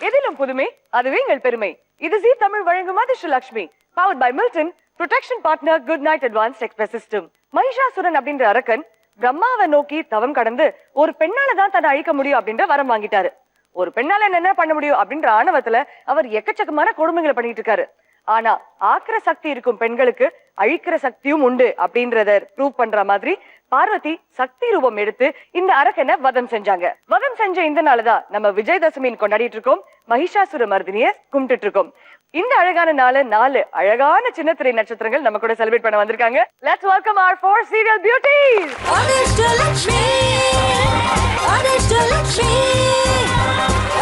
எதிலும் புதுமை அதுவே எங்கள் பெருமை. இது ஜீ தமிழ் வழங்கும் Adhirshtalakshmi. Powered by Milton, production partner Good Knight advance express system. Mahishasura அப்படின்ற அரக்கன் பிரம்மாவை நோக்கி தவம் கடந்து ஒரு பெண்ணால தான் தன்னை அழிக்க முடியும் அப்படின்ற வரம் வாங்கிட்டாரு. ஒரு பெண்ணால என்ன பண்ண முடியும் அப்படின்ற ஆணவத்துல அவர் எக்கச்சக்கமான கொடுமைகளை பண்ணிட்டு இருக்காரு. ஆனா ஆக்கிர சக்தி இருக்கும் பெண்களுக்கு அழிக்கிற சக்தியும் உண்டு அப்படின்றத ப்ரூவ் பண்ற மாதிரி பார்வதி சக்தி ரூபம் எடுத்து இந்த அரக்கனை வதம் செஞ்சாங்க. வதம் செஞ்ச இந்த நாள்தான் நம்ம விஜயதசமின்னு கொண்டாடிட்டு இருக்கோம். மகிஷாசுர மர்தினிய கும்பிட்டு இருக்கோம். இந்த அழகான நாள் 4 அழகான சின்னத்திரை நட்சத்திரங்கள் நம்ம கூட செலிப்ரேட் பண்ண வந்திருக்காங்க. Let's welcome our 4 serial beauties. Adhirshtalakshmi Adhirshtalakshmi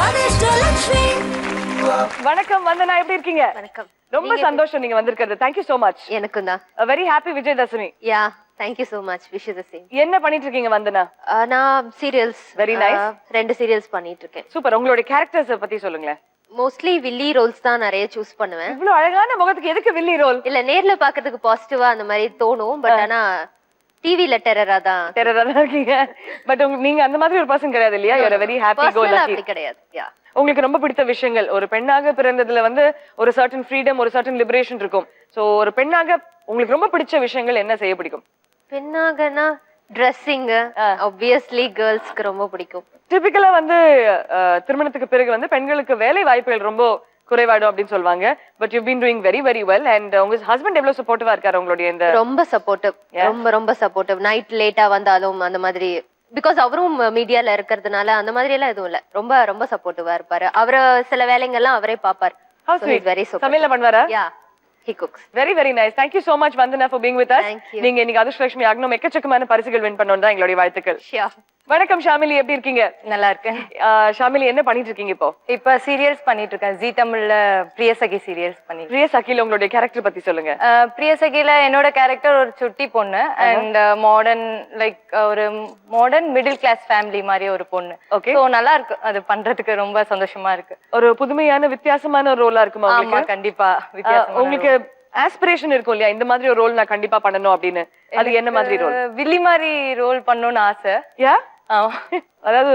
Adhirshtalakshmi. வணக்கம் வந்தனா, எப்படி இருக்கீங்க? வணக்கம். ரொம்ப சந்தோஷம் நீங்க வந்திருக்கிறது. Thank you so much. எனக்கும் தான். Very happy Vijayadashami. Yeah, thank you so much. Wish you the same. என்ன பண்ணிட்டு இருக்கீங்க வந்தனா? நான் சீரியல்ஸ் Very nice. 2 சீரியல்ஸ் பண்ணிட்டு இருக்கேன். சூப்பர். உங்களுடைய கேரக்டர்ஸ் பத்தி சொல்லுங்களேன். மோஸ்ட்லி வில்லி ரோல்ஸ் தான் நிறைய சூஸ் பண்ணுவேன். இவ்வளவு அழகான முகத்துக்கு எதுக்கு வில்லி ரோல்? இல்ல நேர்ல பாக்கிறதுக்கு பாசிட்டிவா அந்த மாதிரி தோணும். பட் ஆனா டிவில டெரரா தான். டெரரா தான் இருக்கீங்க. பட் நீங்க அந்த மாதிரி ஒரு பர்சன் கிடையாது இல்லையா? You are a very happy go lucky. அப்படி கிடையாது. யா. உங்களுக்கு ரொம்ப பிடித்த விஷயங்கள், ஒரு பெண்ணாக பிறந்ததுல வந்து ஒரு சர்டன் ஃப்ரீடம், ஒரு சர்டன் லிபரேஷன் இருக்கும். சோ ஒரு பெண்ணாக உங்களுக்கு ரொம்ப பிடிச்ச விஷயங்கள் என்ன செய்ய பிடிக்கும்? பெண்ணாகனா ட்ரெஸ்ஸிங் obviously கேர்ள்ஸ்க்கு ரொம்ப பிடிக்கும். டிபிக்கலா வந்து திருமணத்துக்கு பிறகு வந்து பெண்களுக்கு வேலை வாய்ப்புகள் ரொம்ப குறைவாடும் அப்படின்னு சொல்வாங்க. But you been doing very very well. And உங்க ஹஸ்பண்ட் எவ்வளவு சப்போர்ட்டிவா இருக்காரு உங்களுடைய இந்த? ரொம்ப சப்போர்ட்டிவ். ரொம்ப சப்போர்ட்டிவ். நைட் லேட்டா வந்தாலும் அந்த மாதிரி, பிகாஸ் அவரும் மீடியால இருக்கிறதுனால அந்த மாதிரி எல்லாம் எதுவும் இல்ல. ரொம்ப சப்போர்ட்டிவா இருப்பாரு. அவரு சில வேலைங்கள்லாம் அவரே பாப்பாரு. How sweet. Very supportive. சமையல பண்ணுவாரா? யா, he cooks. Very very nice. Thank you so much Vandana for being with us. Thank you. நீங்க இன்னைக்கு அதிர்ஷ்டலட்சுமி ஆகணும், எக்கச்சக்கமான பரிசுகள் வின் பண்ணணும் தான் எங்களுடைய வாழ்த்துக்கள். Sure. வணக்கம் ஷாமிலி, எப்படி இருக்கீங்க? நல்லா இருக்கேன். ஷாமிலி, என்ன பண்ணிட்டு இருக்கீங்க இப்போ? இப்ப சீரியல்ஸ் பண்ணிட்டு இருக்கேன். ஜீ தமிழ்ல பிரியசகி சீரியல்ஸ் பண்ணிட்டு. பிரியசகில உங்களுடைய கேரக்டர் பத்தி சொல்லுங்க. பிரியசகில என்னோட கேரக்டர் ஒரு சுட்டி பொண்ணு அண்ட் மாடர்ன், லைக் ஒரு மாடர்ன் மிடில் கிளாஸ் ஃபேமிலி மாதிரி ஒரு பொண்ணு. ஓகே. சோ நல்லா இருக்கு, அது பண்றதுக்கு ரொம்ப சந்தோஷமா இருக்கு. ஒரு புதுமையான வித்தியாசமான ஒரு ரோலா இருக்குமா ஆமா, உங்களுக்கு? கண்டிப்பா வித்தியாசமா. உங்களுக்கு ஆஸ்பிரேஷன் இருக்கும் இல்லையா, இந்த மாதிரி ஒரு ரோல் நான் கண்டிப்பா பண்ணணும் அப்படின்னு? அது என்ன மாதிரி ரோல்? வில்லி மாதிரி ரோல் பண்ணணும்னு ஆசை. யா, அதாவது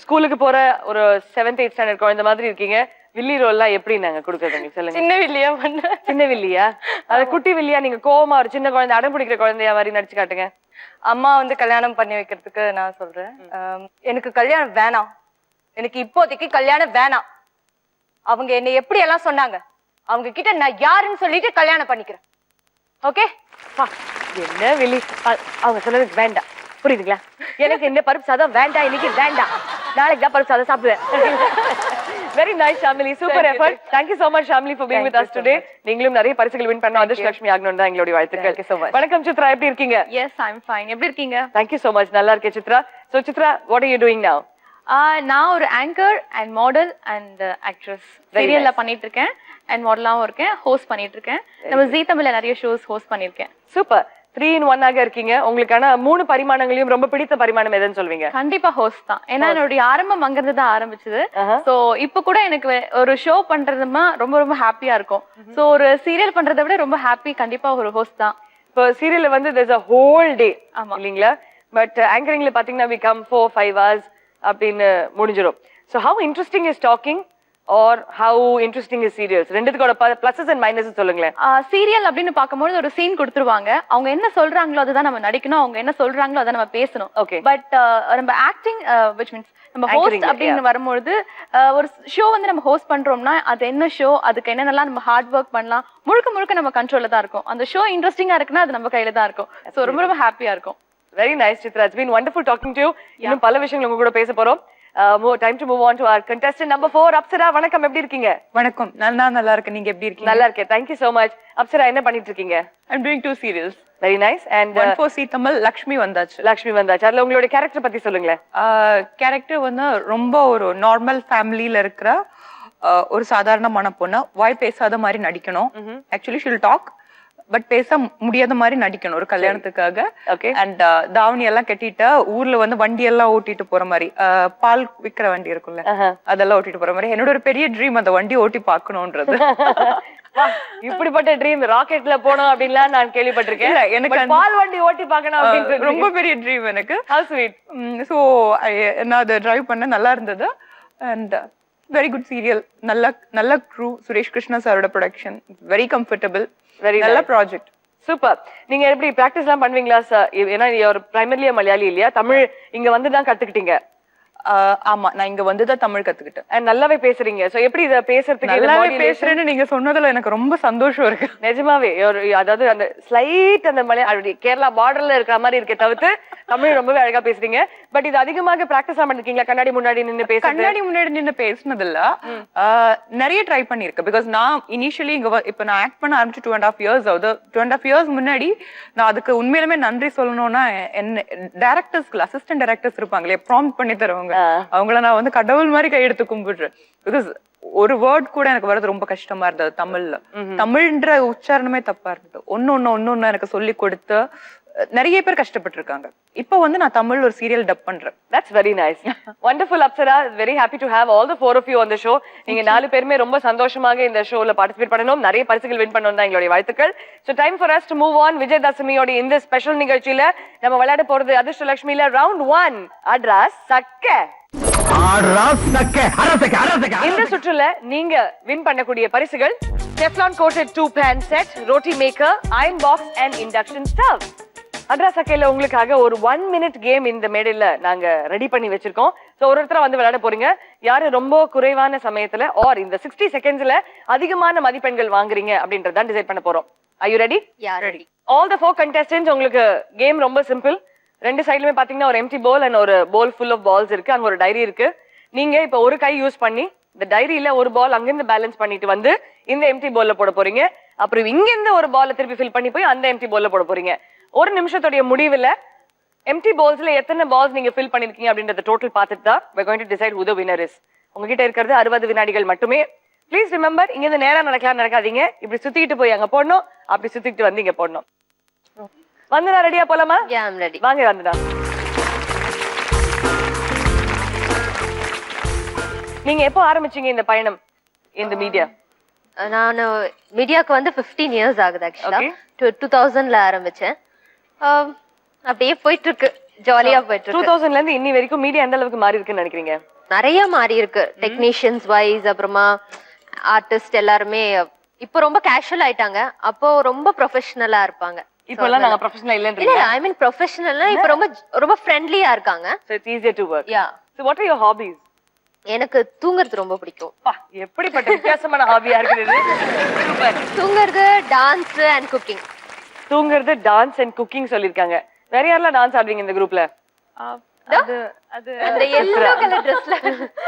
ஸ்கூலுக்கு போற ஒரு 7th 8th ஸ்டாண்டர்ட் குழந்தை மாதிரி இருக்கீங்க. வில்லி ரோல்லாம் எப்படி நாங்க கொடுக்கறது உங்களுக்கு சொல்லுங்க. சின்ன வில்லியா பண்ண. சின்ன வில்லியா? அது குட்டி வில்லியா? நீங்க கோவமா ஒரு சின்ன குழந்தை அடம் பிடிக்கிற குழந்தையா மாதிரி நடிச்சு காட்டுங்க. அம்மா வந்து கல்யாணம் பண்ணி வைக்கிறதுக்கு நான் சொல்றேன், எனக்கு கல்யாணம் வேணாம், எனக்கு இப்போதைக்கு கல்யாணம் வேணாம். அவங்க என்னை எப்படி எல்லாம் சொன்னாங்க, அவங்க கிட்ட நான் யாருன்னு சொல்லிட்டு கல்யாணம் பண்ணிக்கிறேன். ஓகே? என்ன வில்லி, அவங்க சொன்னதுக்கு வேண்டாம், புரியுதுங்களா? எனக்கு இந்த பருப்பு சாதம் வேண்டாம், இன்னைக்கு வேண்டாம், நாளைக்கு தான் பருப்பு சாதம் சாப்பிடுவேன். Very nice Shamili, super effort. Thank you so much Shamili for being with us today. நீங்களும் நிறைய பரிசுகள் வின் பண்ண அதிர்ஷ்டலட்சுமி ஆகணும் தான் எங்களுடைய வாழ்த்துக்கள். வணக்கம் சித்ரா, எப்படி இருக்கீங்க? Yes, I'm fine. எப்படி இருக்கீங்க? Thank you so much. நல்லா இருக்கேன் Chitra. So Chitra, what are you doing now? நான் ஒரு anchor and model and actress. சீரியல்ல பண்ணிட்டு இருக்கேன் அண்ட் மாடலாவும் இருக்கேன், ஹோஸ்ட் பண்ணிட்டு இருக்கேன். நம்ம ஜீ தமிழ்ல நிறைய ஷோஸ் ஹோஸ்ட் பண்ணிருக்கேன். சூப்பர். 3 in 1 ஆக இருக்கீங்க. உங்களுக்கான 3 பரிமாணங்களையும் ரொம்ப பிடித்த பரிமாணம் எதுன்னு சொல்வீங்க? கண்டிப்பா ஹோஸ்ட் தான். ஏன்னா என்னுடைய ஆரம்பம் அங்கிருந்து தான் ஆரம்பிச்சது. சோ இப்ப கூட எனக்கு ஒரு ஷோ பண்றதுமா ரொம்ப ஹாப்பியா இருக்கும். சோ ஒரு சீரியல் பண்றதை விட ரொம்ப ஹாப்பி கண்டிப்பா ஒரு ஹோஸ்ட் தான். இப்போ சீரியல்ல வந்து there's a whole day இல்லீங்களா? பட் ஆங்கரிங்ல பாத்தீங்கன்னா we come 4-5 hours அப்படின்னு முடிஞ்சிரும். So how interesting is talking or how interesting is serials? ரெண்டுத்துக்கோட pluses and minuses சொல்லுங்களேன். சீரியல் அப்படின்னு பார்க்கும்போது ஒரு சீன் கொடுத்துருவாங்க, அவங்க என்ன சொல்றாங்களோ அதுதான் நம்ம நடிக்கணும், அவங்க என்ன சொல்றாங்களோ அதை நம்ம பேசணும். பட் நம்ம ஆக்டிங் which means நம்ம ஹோஸ்ட் அப்படின்னு வரும்போது ஒரு ஷோ வந்து நம்ம ஹோஸ்ட் பண்றோம்னா அது என்ன ஷோ, அதுக்கு என்னென்னலாம் நம்ம ஹார்ட் ஒர்க் பண்ணலாம், முழுக்க நம்ம கண்ட்ரோல்ல தான் இருக்கும். அந்த ஷோ இன்ட்ரெஸ்டிங்கா இருக்குன்னா அது நம்ம கையில தான் இருக்கும். ஸோ ரொம்ப ஹாப்பியா இருக்கும். Very nice Chitra, it's been wonderful talking to you. இன்னும் பல விஷயங்கள் உங்க கூட பேச போறோம். Time to move on to our contestant number 4. Apsara, வணக்கம், எப்படி இருக்கீங்க? வணக்கம், நான் நல்லா இருக்கேன். நீங்க எப்படி இருக்கீங்க? நல்லா இருக்கேன். Thank you so much. Apsara, என்ன பண்ணிட்டு இருக்கீங்க? I'm doing 2 serials. Very nice. And 1 for Zee Tamil Lakshmi வந்தாச்சு. லக்ஷ்மி வந்தாச்சு. அதுல உங்களோட கேரக்டர் பத்தி சொல்லுங்களேன். கேரக்டர் வந்து ரொம்ப ஒரு நார்மல் ஃபேமிலியில இருக்கிற ஒரு சாதாரணமான பொண்ணு. வாய் பேசாத மாதிரி நடிக்கணும். ஆக்சுவலி ஷில் டாக் பட் பேச முடியாத மாதிரி நடிக்கணும் ஒரு கல்யாணத்துக்காக. அண்ட் தாவணி எல்லாம் கட்டிட்டு ஊர்ல வந்து வண்டி எல்லாம் ஓட்டிட்டு போற மாதிரி, பால் விக்கிற வண்டி இருக்குல்ல, அதெல்லாம் ஓட்டிட்டு போற மாதிரி. என்னோட ஒரு பெரிய ட்ரீம் அந்த வண்டி ஓட்டி பாக்கணும்ன்றது. இப்படிப்பட்ட ட்ரீம் ராக்கெட்ல போனோம் அப்படின்லாம் நான் கேள்விப்பட்டிருக்கேன். எனக்கு பால் வண்டி ஓட்டி பார்க்கணும் அப்படின்னு ரொம்ப பெரிய ட்ரீம் எனக்கு. How sweet. சோ நான் அதை டிரைவ் பண்ண நல்லா இருந்தது. அண்ட் வெரி குட் சீரியல், நல்ல க்ரூ, சுரேஷ் கிருஷ்ணா சாரோட ப்ரொடக்ஷன், வெரி கம்ஃபர்டபுள், Very நல்ல nice. ப்ராஜெக்ட். சூப்பர். நீங்க எப்படி பிராக்டிஸ் எல்லாம் பண்ணுவீங்களா சார்? ஏன்னா ஒரு பிரைமரிலியா மலையாளி இல்லையா, தமிழ் இங்க வந்து தான் கத்துக்கிட்டீங்க. ஆமா, நான் இங்க வந்துதான் தமிழ் கத்துக்கிட்டேன். And நல்லாவே பேசுறீங்க. சோ எப்படி இத பேசுறதுக்கு நல்லாவே பேசுறேன்னு நீங்க சொன்னதுல எனக்கு ரொம்ப சந்தோஷம் இருக்கு. நிஜமாவே அதாவது அந்த ஸ்லைட் அந்த மலையாளி கேரளா பார்டர்ல இருக்கிற மாதிரி இருக்கே தவிர்த்து தமிழ் ரொம்பவே அழகா பேசுறீங்க. பட் இது அதிகமாக பிராக்டிஸ் பண்ணிருக்கீங்களா? கண்ணாடி முன்னாடி நின்னு பேசுறது? கண்ணாடி முன்னாடி நின்னு பேசுனது இல்ல, நிறைய ட்ரை பண்ணிருக்கேன். பிகாஸ் நான் இனிஷியலி இங்க இப்ப நான் ஆக்ட் பண்ண ஆரம்பிச்சு 2.5 years ஆகுது. 2.5 years முன்னாடி நான் அதுக்கு உண்மையிலுமே நன்றி சொல்லணும்னா என்ன டைரக்டர்ஸ்க்கு, அசிஸ்டன்ட் டைரக்டர்ஸ் இருப்பாங்களே ப்ராம்ப்ட் பண்ணி தருவாங்க, அவங்கள நான் வந்து கடவுள் மாதிரி கையெடுத்து கும்பிடுறேன். பிகாஸ் ஒரு வேர்ட் கூட எனக்கு வர்றது ரொம்ப கஷ்டமா இருந்தது தமிழ்ல. தமிழ்ன்ற உச்சாரணமே தப்பா இருந்தது. ஒன்னு எனக்கு சொல்லி கொடுத்து நிறைய பேர் கஷ்டப்பட்டு இருக்காங்க. இப்போ வந்து நான் தமிழ் ஒரு சீரியல் டப் பண்றேன். That's very nice. Wonderful, Apsara. Very happy to have all the 4 of you on the show. நீங்க 4 பேருமே ரொம்ப சந்தோஷமாக இந்த ஷோல பார்ட்டிசிபேட் பண்ணணும், நிறைய பரிசுகள் வின் பண்ணணும் தான் எங்களுடைய வாழ்த்துக்கள். So time for us to move on. விஜயதசமியோட இந்த ஸ்பெஷல் நிகழ்ச்சியில நம்ம விளையாட போறது அதிர்ஷ்டலட்சுமியில ரவுண்ட் 1 அட்ராஸ் சக்க. இந்த சுற்றுல நீங்க வின் பண்ணக்கூடிய பரிசுகள் Teflon coated 2-pan set, roti maker, iron box and induction stove. அட்ராஸ் சக்கையில உங்களுக்காக ஒரு 1 minute கேம் இந்த மேடையில நாங்க ரெடி பண்ணி வச்சிருக்கோம். சோ ஒருத்தர வந்து விளையாட போறீங்க. யாரு ரொம்ப குறைவான சமயத்துல ஆர் இந்த 60 செகண்ட்ஸ்ல அதிகமான மதிப்பெண்கள் வாங்குறீங்க அப்படின்றத டிசைட் பண்ண போறோம். Are you ready? Yeah, ready. All the 4 contestants, உங்களுக்கு கேம் ரொம்ப சிம்பிள். ரெண்டு சைடுலயுமே பாத்தீங்கன்னா ஒரு எம்டி bowl and ஒரு bowl full of balls இருக்கு. அங்க ஒரு டைரி இருக்கு. நீங்க இப்ப ஒரு கை யூஸ் பண்ணி இந்த டைரியில ஒரு பால் அங்கிருந்து பேலன்ஸ் பண்ணிட்டு வந்து இந்த எம்டி bowlல போட போறீங்க. அப்புறம் இங்க இருந்து ஒரு பால் திருப்பி ஃபில் பண்ணி போய் அந்த எம்டி bowlல போட போறீங்க. ஒரு நிமிஷத்துடைய முடிவுல எம்டி பால்ஸ்ல எத்தனை பால்ஸ் நீங்க ஃபில் பண்ணிருக்கீங்க அப்படின்றத டோட்டல் பார்த்துட்டு தான் we're going to decide who the winner is. உங்ககிட்ட இருக்கிறது 60 வினாடிகள் மட்டுமே. ப்ளீஸ் ரிமெம்பர், இங்க இருந்து நேரா நடக்காதீங்க. இப்படி சுத்திக்கிட்டு போய் அங்க போடணும், அப்படி சுத்திக்கிட்டு வந்து இங்க போடணும். வந்தனா ரெடியா போலாமா? Yeah, I'm ready. வாங்க வந்தனா. நீங்க எப்போ ஆரம்பிச்சீங்க இந்த பயணம் இந்த மீடியா? நான் மீடியாக்கு வந்து 15 years ஆகுது ஆக்சுவலா. 2000ல ஆரம்பிச்சேன். அப்படியே போயிட்டு இருக்கு, ஜாலியா போயிட்டு இருக்கு. 2000ல இருந்து இன்னி வரைக்கும் மீடியா எந்த அளவுக்கு மாறி இருக்குன்னு நினைக்கிறீங்க? நிறைய மாறி இருக்கு. டெக்னீஷியன்ஸ் வைஸ், அப்புறமா ஆர்டிஸ்ட் எல்லாருமே இப்போ ரொம்ப கேஷுவல் ஆயிட்டாங்க. அப்போ ரொம்ப ப்ரொஃபஷனலா இருப்பாங்க. இப்போ எல்லாம் நாங்க ப்ரொஃபஷனல் இல்லன்றீங்க? இல்ல, ஐ மீன் ப்ரொஃபஷனல்னா இப்போ ரொம்ப ஃப்ரெண்ட்லியா இருக்காங்க. So it's easier to work. Yeah. So what are your hobbies? எனக்கு தூங்குறது ரொம்ப பிடிக்கும். எப்படிப்பட்ட வித்தியாசமான ஹாபியா இருக்குது இது. சூப்பர். தூங்குறது, டான்ஸ் அண்ட் குக்கிங். தூங்குறது, டான்ஸ் அண்ட் குக்கிங் சொல்லிருக்காங்க. வேற யாரெல்லாம் டான்ஸ் ஆடுவீங்க இந்த குரூப்ல? அந்த yellow color dressல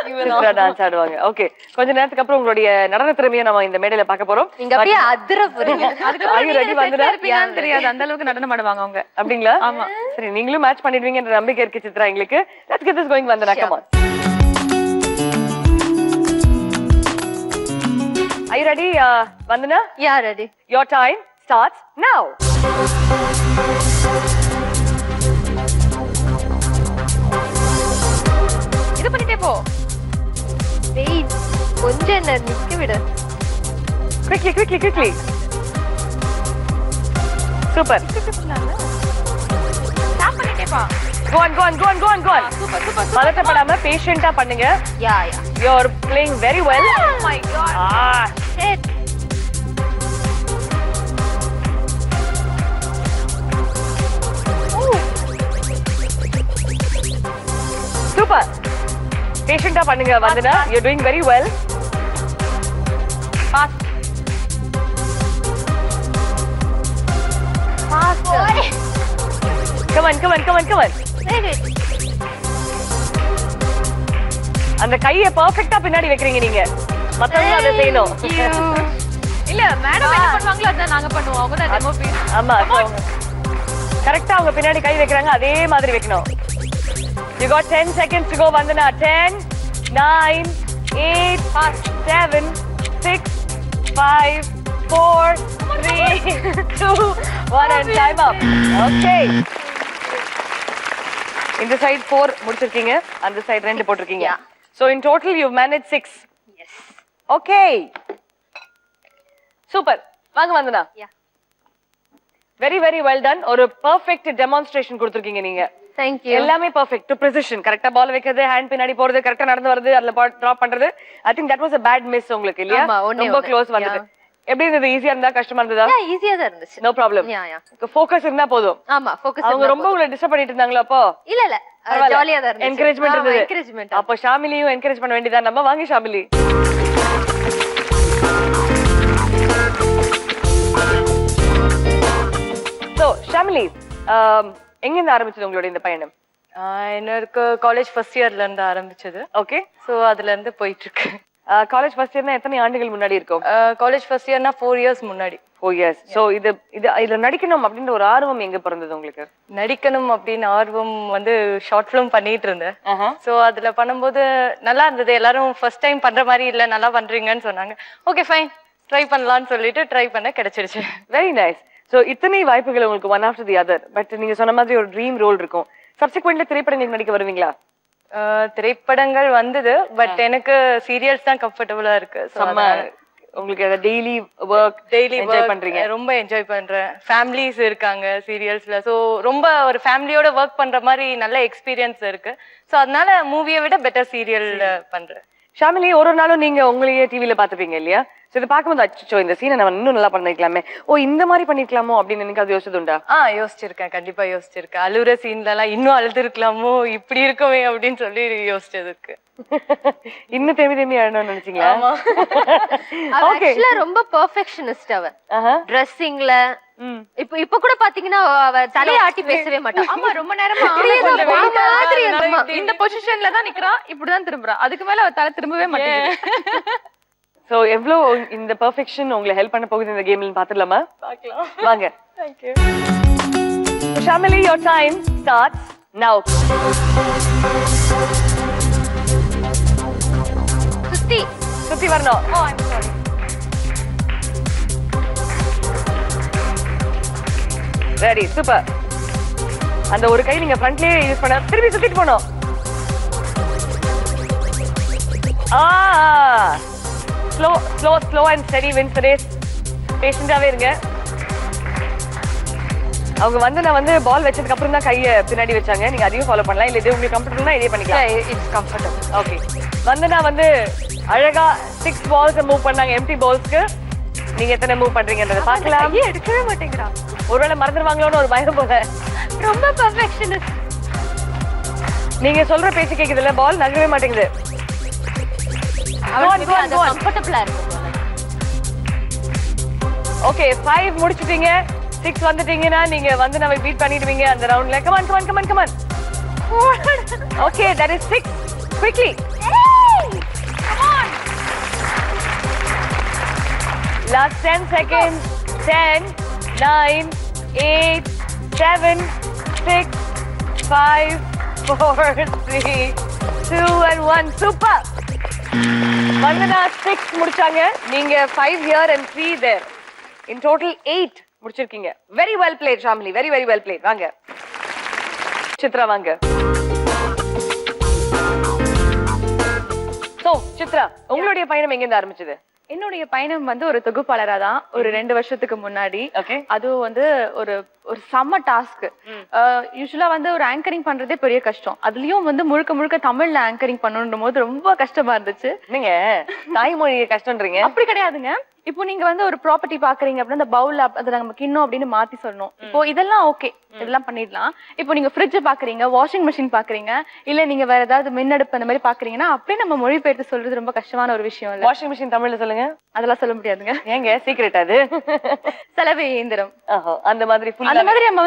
இவரா டான்ஸ் ஆடுவாங்க. ஓகே, கொஞ்ச நேரத்துக்கு அப்புறம் உங்களுடைய நடன திறமையை நம்ம இந்த மேடையில பார்க்க போறோம். நீங்க அப்படியே அதிர போறீங்க. Are you ready? வந்துடா. தெரியாது, அந்த அளவுக்கு நடனம் ஆடுவாங்க அவங்க. அப்படிங்களா? ஆமா. சரி, நீங்களும் மேட்ச் பண்ணிடுவீங்கன்ற நம்பிக்கை இருக்கு சித்ரா எங்களுக்கு. Let's get this going. Vandana, come on. Are you ready, Vandana? Yeah, ready. Your time starts now. இது பண்ணிட்டே போ. வெயிட், கொஞ்சம் என்ன நிக்க விடு. Quickly. Super. ஸ்டாப் பண்ணிட்டே போ. Go on. சூப்பர். பதட்டப்படாம பேஷண்டா பண்ணுங்க. Yeah. You're playing very well. Oh my god. Shit. Super. பேஷண்டா பண்ணுங்க வந்தனா. You're doing very well. Fast. Come on. அந்த கையை பெர்ஃபெக்ட்டா பின்னாடி வைக்கிறீங்க நீங்க. மத்தவங்க அதை செய்யணும். இல்ல, மேடம் என்ன பண்ணுவாங்களோ அதான் நாங்க பண்ணுவோம். அவங்க தான் டெமோ பீஸ். ஆமா. கரெக்ட்டா அவங்க பின்னாடி கை வைக்கறாங்க, அதே மாதிரி வைக்கணும். You got 10 seconds to go, Vandana. 10, 9, 8, 7, 6, 5, 4, 3, 2, 1 and time up. Okay. இந்த சைடு 4 முடிச்சிருக்கீங்க, அந்த side 2 போட்டுருக்கீங்க. So in total you've managed 6. Yes. Okay. Super. வாங்க வந்தனா. Yeah. Very well done. ஒரு perfect demonstration கொடுத்திருக்கீங்க நீங்க. தேங்க்யூ. எல்லாமே பெர்ஃபெக்ட் டு ப்ரிசிஷன். கரெக்ட்டா பால் வைக்கிறது, ஹேண்ட் பின்னாடி போறது, கரெக்ட்டா நடந்து வரது, அதுல பால் டிராப் பண்றது. I think that was a bad miss உங்களுக்கு இல்லையா? ஆமா, ஒண்ணே ரொம்ப ஒண்ணு. க்ளோஸ் வந்தது. எப்படி இருந்தது? ஈஸியா இருந்தா கஷ்டமா இருந்ததா? ஈஸியா தான் இருந்துச்சு. No problem. யா ஃபோக்கஸ் இருந்தா போதும். ஆமா, ஃபோக்கஸ். அவங்க ரொம்ப உங்களை டிஸ்டர்ப் பண்ணிட்டு இருந்தாங்களா அப்போ? இல்ல ஜாலியா தான் இருந்துச்சு. என்கரேஜ்மென்ட் இருந்தது. என்கரேஜ்மென்ட். அப்ப ஷாமிலியும் என்கரேஜ் பண்ண வேண்டியதா? நம்ம வாங்க ஷாமிலி. சோ ஷாமிலி, எங்க இருந்து ஆரம்பிச்சது உங்களோட இந்த பயணம்? எனக்கு காலேஜ் ஃபர்ஸ்ட் இயர்ல இருந்து ஆரம்பிச்சது. ஓகே. சோ அதுல இருந்து போயிட்டு இருக்கு. காலேஜ் ஃபர்ஸ்ட் இயர்னா எத்தனை ஆண்டுகள் முன்னாடி இருக்கும்? காலேஜ் ஃபர்ஸ்ட் இயர்னா 4 இயர்ஸ் முன்னாடி. 4 இயர்ஸ். சோ இதுல நடிக்கணும் அப்படின்ற ஒரு ஆர்வம் எங்க பிறந்தது உங்களுக்கு? நடிக்கணும் அப்படின்னு ஆர்வம் வந்து ஷார்ட் ஃபிலிம் பண்ணிட்டு இருந்தேன். சோ அதுல பண்ணும்போது நல்லா இருந்தது. எல்லாரும் ஃபர்ஸ்ட் டைம் பண்ற மாதிரி இல்ல, நல்லா பண்றீங்கன்னு சொன்னாங்க. ஓகே ஃபைன், ட்ரை பண்ணலாம்னு சொல்லிட்டு ட்ரை பண்ண கிடைச்சிருச்சு. Very nice. சோ இத்தனை வாய்ப்புகள் உங்களுக்கு one after the other. But நீங்க சொன்ன மாதிரி ஒரு ட்ரீம் ரோல் இருக்கும். சப்சிக்வென்ட்ல திரைப்படங்களுக்கு நடிக்க வருவீங்களா? திரைப்படங்கள் வந்தது, பட் எனக்கு சீரியல்ஸ் தான் கம்ஃபர்டபுளா இருக்கு. உங்களுக்கு டெய்லி வர்க் டெய்லி என்ஜாய் பண்றீங்க? ரொம்ப என்ஜாய் பண்றேன். ஃபேமிலிஸ் இருக்காங்க சீரியல்ஸ்ல. சோ ரொம்ப ஒரு ஃபேமிலியோட ஒர்க் பண்ற மாதிரி நல்ல எக்ஸ்பீரியன்ஸ் இருக்கு. சோ அதனால மூவியை விட பெட்டர் சீரியல் பண்றேன். ஷாமிலி, ஒரு நாளும் நீங்க உங்களையே டிவில பாத்துப்பீங்க இல்லையா? சோ இதை பார்க்கும்போது அச்சோ இந்த சீனை நம்ம இன்னும் நல்லா பண்ணிருக்கலாமே, ஓ இந்த மாதிரி பண்ணிருக்கலாமோ அப்படின்னு எனக்கு அது யோசிச்சது உண்டா? யோசிச்சிருக்கேன், கண்டிப்பா யோசிச்சிருக்கேன். அழுகுற சீன்ல எல்லாம் இன்னும் அழுது இருக்கலாமோ, இப்படி இருக்குமே அப்படின்னு சொல்லி யோசிச்சதுக்கு. இன்னும் தேம்பி தேம்பி அழணும்னு நினைச்சீங்களா? ஆக்சுவலா ரொம்ப பெர்ஃபெக்ஷனிஸ்ட் அவ. ட்ரெஸ்ஸிங்ல இப்ப கூட பாத்தீங்கன்னா அவ தலைய ஆட்டி பேசவே மாட்டா. ஆமா, ரொம்ப நேரமா இந்த பொசிஷன்ல தான் நிக்கிறா, இப்படிதான் திரும்புறா. அதுக்கு மேல அவ தலை திரும்பவே மாட்டேங்குது. சோ எவ்வளவு இந்த பெர்ஃபெக்ஷன் உங்களை ஹெல்ப் பண்ண போகுது இந்த கேம்ல பாத்துடலாமா? பார்க்கலாம். வாங்க. Thank you. Shamili, your time starts now. சுத்தி வரணும். Oh, I'm sorry. Ready, super. அந்த ஒரு கை நீங்க ஃப்ரண்ட்லயே யூஸ் பண்ண, திருப்பி சுத்திட்டு போணும். Slow and steady wins the race. பேஷண்டாவே இருங்க. அவங்க வந்து பால் வச்சதுக்கு அப்புறம் தான் கையை பின்னாடி வச்சாங்க. நீங்க அதையும் ஃபாலோ பண்ணலாம். இல்ல இது உங்களுக்கு கம்ஃபர்டபுள்னா இதே பண்ணிக்கலாம். It's comfortable. ஓகே. வந்து அழகா 6 balls மூவ் பண்ணாங்க. எம்டி பால்ஸ்க்கு நீங்க எத்தனை மூவ் பண்றீங்கன்றத பார்க்கலாம். எடுக்கவே மாட்டேங்கிறா. ஒருவேளை மறந்துடுவாங்களோன்னு ஒரு பயம் போல. ரொம்ப பெர்ஃபெக்ஷனிஸ்ட். நீங்க சொல்ற பேச்சு கேக்குதுல, பால் நகரவே மாட்டேங்குது. கம்ஃபர்டபிளா இருக்கு. ஓகே, 5 முடிச்சிட்டீங்க. 6 வந்துட்டீங்கன்னா நீங்க நம்ம பீட் பண்ணிடுவீங்க அந்த ரவுண்ட்ல. Come on. Okay, that is 6. Quickly. Come on. Last 10 seconds. 10, 9, 8, 7, 6, 5, 4, 3, 2 and 1. Super. வந்தனா 6 முடிச்சாங்க. நீங்க 5 here and 3 there. In total 8 முடிச்சிருக்கீங்க. Very well played, Shamili. Very well played. வாங்க சித்ரா, வாங்க. சோ சித்ரா, உங்களுடைய பயணம் எங்க இருந்து ஆரம்பிச்சது? என்னுடைய பயணம் ஒரு தொகுப்பாளரா தான் ஒரு 2 வருஷத்துக்கு முன்னாடி. அதுவும் ஒரு ஒரு செம்ம டாஸ்க். யூசுவலா ஒரு ஆங்கரிங் பண்றதே பெரிய கஷ்டம். அதுலயும் முழுக்க முழுக்க தமிழ்ல ஆங்கரிங் பண்ணணும் போது ரொம்ப கஷ்டமா இருந்துச்சு. நீங்க தாய்மொழி கஷ்டம்ன்றீங்க? அப்படி கிடையாதுங்க. இப்போ நீங்க ஒரு ப்ராப்பர்ட்டி பாக்குறீங்க அப்படின்னா அந்த பவுல் அதுல நம்ம கிண்ணம் அப்படின்னு மாத்தி சொல்லணும். இப்போ இதெல்லாம் ஓகே, இதெல்லாம் பண்ணிடலாம். இப்போ நீங்க ஃப்ரிட்ஜ் பாக்குறீங்க, வாஷிங் மிஷின் பாக்குறீங்க, இல்ல நீங்க வேற ஏதாவது மின்னடுப்பு அந்த மாதிரி பாக்குறீங்கன்னா அப்படியே நம்ம மொழிபெயர்த்து சொல்றது ரொம்ப கஷ்டமான ஒரு விஷயம் இல்ல. வாஷிங் மிஷின் தமிழ்ல சொல்லுங்க. அதெல்லாம் சொல்ல முடியாதுங்க. ஏங்க சீக்ரெட் அது? சலவை இயந்திரம். அந்த மாதிரி அந்த மாதிரி நம்ம